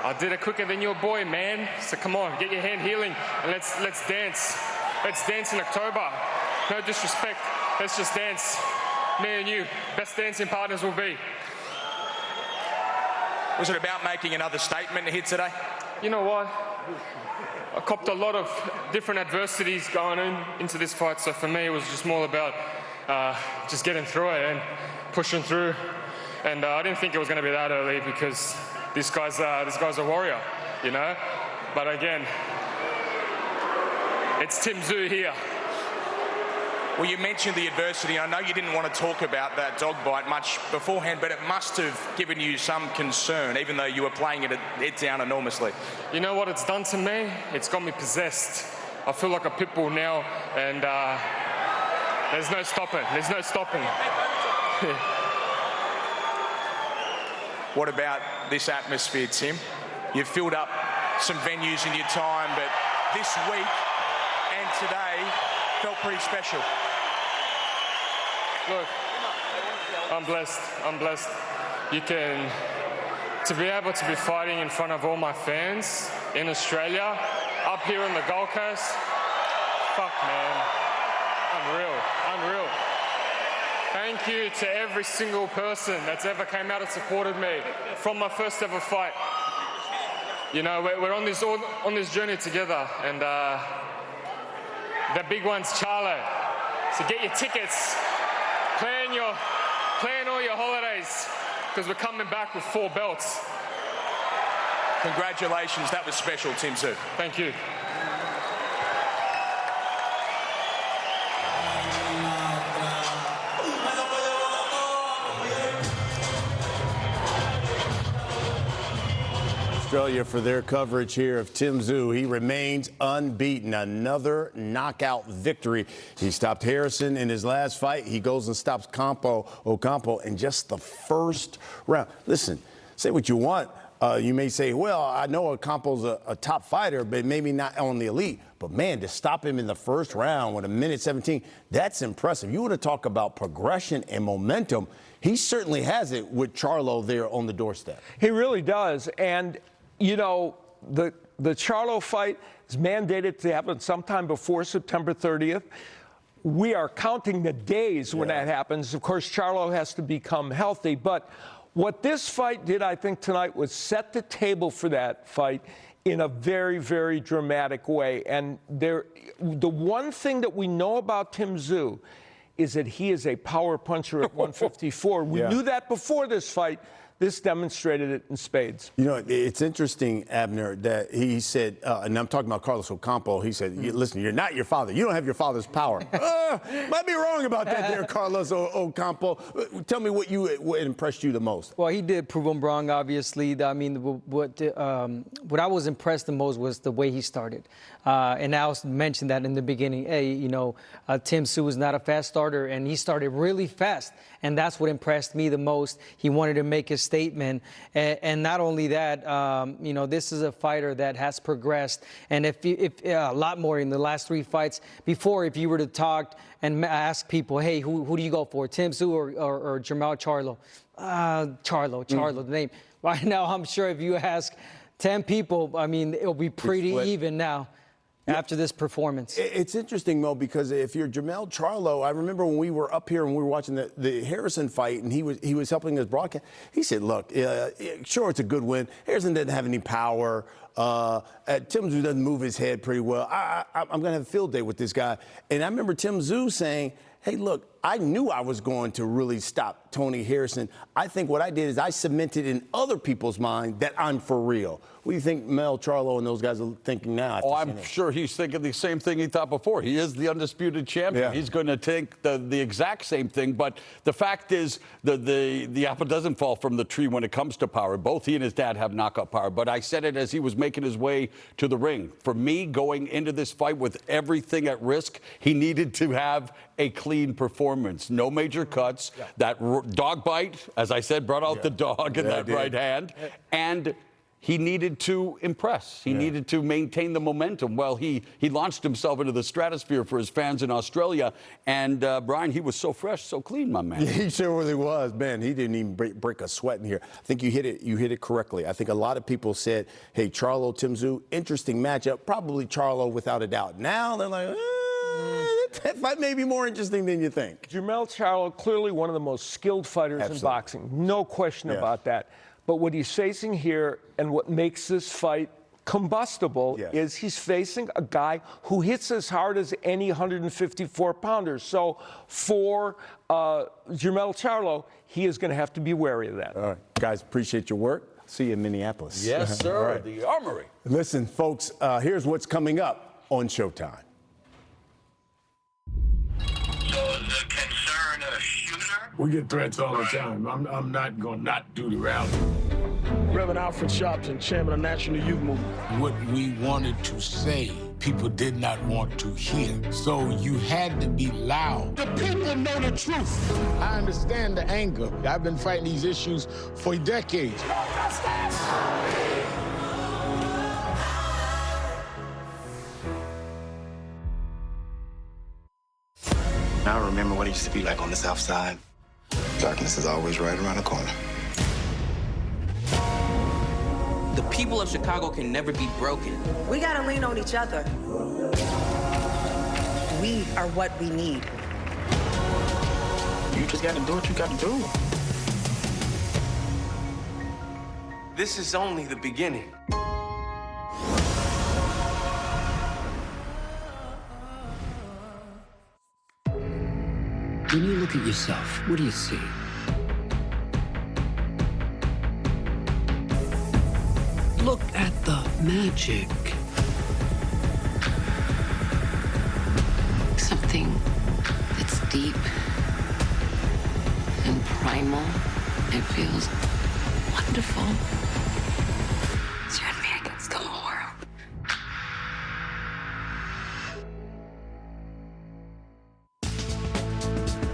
I did it quicker than your boy, man. So come on, get your hand healing and let's dance. Let's dance in October. No disrespect. Let's just dance. Me and you, best dancing partners will be. Was it about making another statement here today? you know what? I copped a lot of different adversities going into this fight, so for me it was just more about just getting through it and pushing through. And I didn't think it was going to be that early because this guy's a warrior, you know. But again, it's Tim Tszyu here. Well, you mentioned the adversity. I know you didn't want to talk about that dog bite much beforehand, but it must have given you some concern, even though you were playing it down enormously. You know what it's done to me? It's got me possessed. I feel like a pit bull now, and there's no stopping. There's no stopping. What about this atmosphere, Tim? You've filled up some venues in your time, but this week and today felt pretty special. Look, I'm blessed. I'm blessed. To be able to be fighting in front of all my fans in Australia, up here on the Gold Coast, fuck, man. Unreal. Thank you to every single person that's ever came out and supported me from my first ever fight. You know, we're on this journey together, and the big one's Charlo. So get your tickets, plan all your holidays, because we're coming back with 4 belts. Congratulations, that was special, Tim Tszyu. Thank you. Australia for their coverage here of Tim Tszyu. He remains unbeaten. Another knockout victory. He stopped Harrison in his last fight. He goes and stops Ocampo in just the first round. Listen, say what you want. You may say, well, I know Ocampo's a top fighter, but maybe not on the elite. But, man, to stop him in the first round with 1:17, that's impressive. You want to talk about progression and momentum. He certainly has it with Charlo there on the doorstep. He really does. And, you know, the Charlo fight is mandated to happen sometime before September 30th. We are counting the days when that happens. Of course, Charlo has to become healthy. But what this fight did, I think, tonight was set the table for that fight in a very, very dramatic way. And the one thing that we know about Tim Tszyu is that he is a power puncher at 154. We knew that before this fight. This demonstrated it in spades. You know, it's interesting, Abner, that he said, and I'm talking about Carlos Ocampo, he said, listen, you're not your father. You don't have your father's power. Might be wrong about that there, Carlos Ocampo. Tell me what impressed you the most. Well, he did prove him wrong, obviously. I mean, what I was impressed the most was the way he started. And I also mentioned that in the beginning. Hey, you know, Tim Tszyu is not a fast starter, and he started really fast. And that's what impressed me the most. He wanted to make his statement. And not only that, you know, this is a fighter that has progressed. And if a lot more in the last 3 fights. Before, if you were to talk and ask people, hey, who do you go for, Tim Tszyu or Jermell Charlo? Charlo, the name. Right now, I'm sure if you ask 10 people, I mean, it'll be pretty even now. After this performance. It's interesting, Mo, because if you're Jermell Charlo, I remember when we were up here and we were watching the Harrison fight and he was helping us broadcast. He said, look, sure, it's a good win. Harrison doesn't have any power. Tim Tszyu doesn't move his head pretty well. I'm going to have a field day with this guy. And I remember Tim Tszyu saying, hey, look, I knew I was going to really stop Tony Harrison. I think what I did is I cemented in other people's mind that I'm for real. What do you think Mel Charlo and those guys are thinking now? Oh, I'm sure he's thinking the same thing he thought before. He is the undisputed champion. Yeah. He's going to think the exact same thing. But the fact is, the apple doesn't fall from the tree when it comes to power. Both he and his dad have knockout power. But I said it as he was making his way to the ring. For me, going into this fight with everything at risk, he needed to have a clean performance. No major cuts. Yeah. That dog bite, as I said, brought out the dog in that right hand. And he needed to impress. He needed to maintain the momentum. Well, he launched himself into the stratosphere for his fans in Australia. And, Brian, he was so fresh, so clean, my man. He sure really was. Man, he didn't even break a sweat in here. I think you hit it correctly. I think a lot of people said, hey, Charlo, Tim Tszyu, interesting matchup. Probably Charlo without a doubt. Now they're like, that fight may be more interesting than you think. Jermell Charlo, clearly one of the most skilled fighters in boxing. No question about that. But what he's facing here and what makes this fight combustible is he's facing a guy who hits as hard as any 154-pounder. So for Jermell Charlo, he is going to have to be wary of that. All right, guys, appreciate your work. See you in Minneapolis. Yes, sir. All right. The Armory. Listen, folks, here's what's coming up on Showtime. We get threats all the time. I'm not going to not do the rally. Reverend Alfred Sharpton, chairman of National Youth Movement. What we wanted to say, people did not want to hear. So you had to be loud. The people know the truth. I understand the anger. I've been fighting these issues for decades. I remember what it used to be like on the South Side. Darkness is always right around the corner. The people of Chicago can never be broken. We gotta lean on each other. We are what we need. You just gotta do what you gotta do. This is only the beginning. When you look at yourself, what do you see? Look at the magic. Something that's deep and primal. It feels wonderful. It's you and me against the whole world.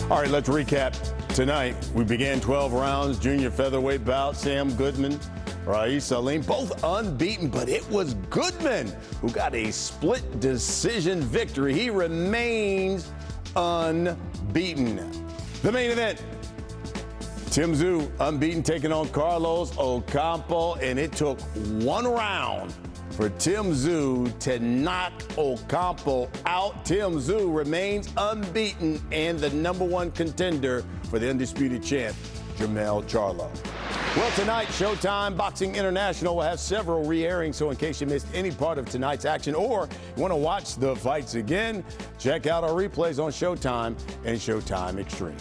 All right, let's recap. Tonight, we began 12 rounds, junior featherweight bout. Sam Goodman, Rais Salim, both unbeaten, but it was Goodman who got a split decision victory. He remains unbeaten. The main event, Tim Tszyu, unbeaten, taking on Carlos Ocampo, and it took one round for Tim Tszyu to knock Ocampo out. Tim Tszyu remains unbeaten and the #1 contender for the undisputed champ, Jermell Charlo. Well, tonight, Showtime Boxing International will have several re-airings, so in case you missed any part of tonight's action or you want to watch the fights again, check out our replays on Showtime and Showtime Extreme.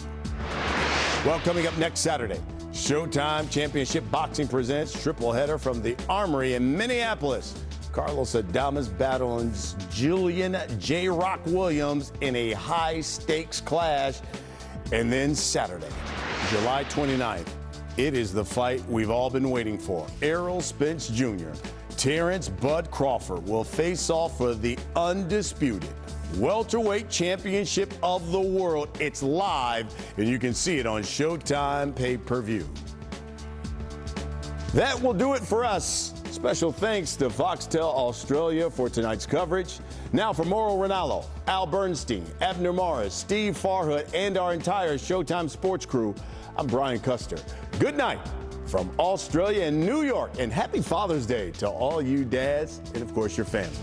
Well, coming up next Saturday, Showtime Championship Boxing presents triple header from the Armory in Minneapolis. Carlos Adames battles Julian J. Rock Williams in a high-stakes clash. And then Saturday, July 29th, it is the fight we've all been waiting for. Errol Spence Jr., Terrence Bud Crawford will face off for the undisputed welterweight championship of the world. It's live, and you can see it on Showtime pay-per-view. That will do it for us. Special thanks to Foxtel Australia for tonight's coverage. Now for Mauro Ranallo, Al Bernstein, Abner Morris, Steve Farhood, and our entire Showtime sports crew, I'm Brian Custer. Good night from Australia and New York, and happy Father's Day to all you dads and, of course, your families.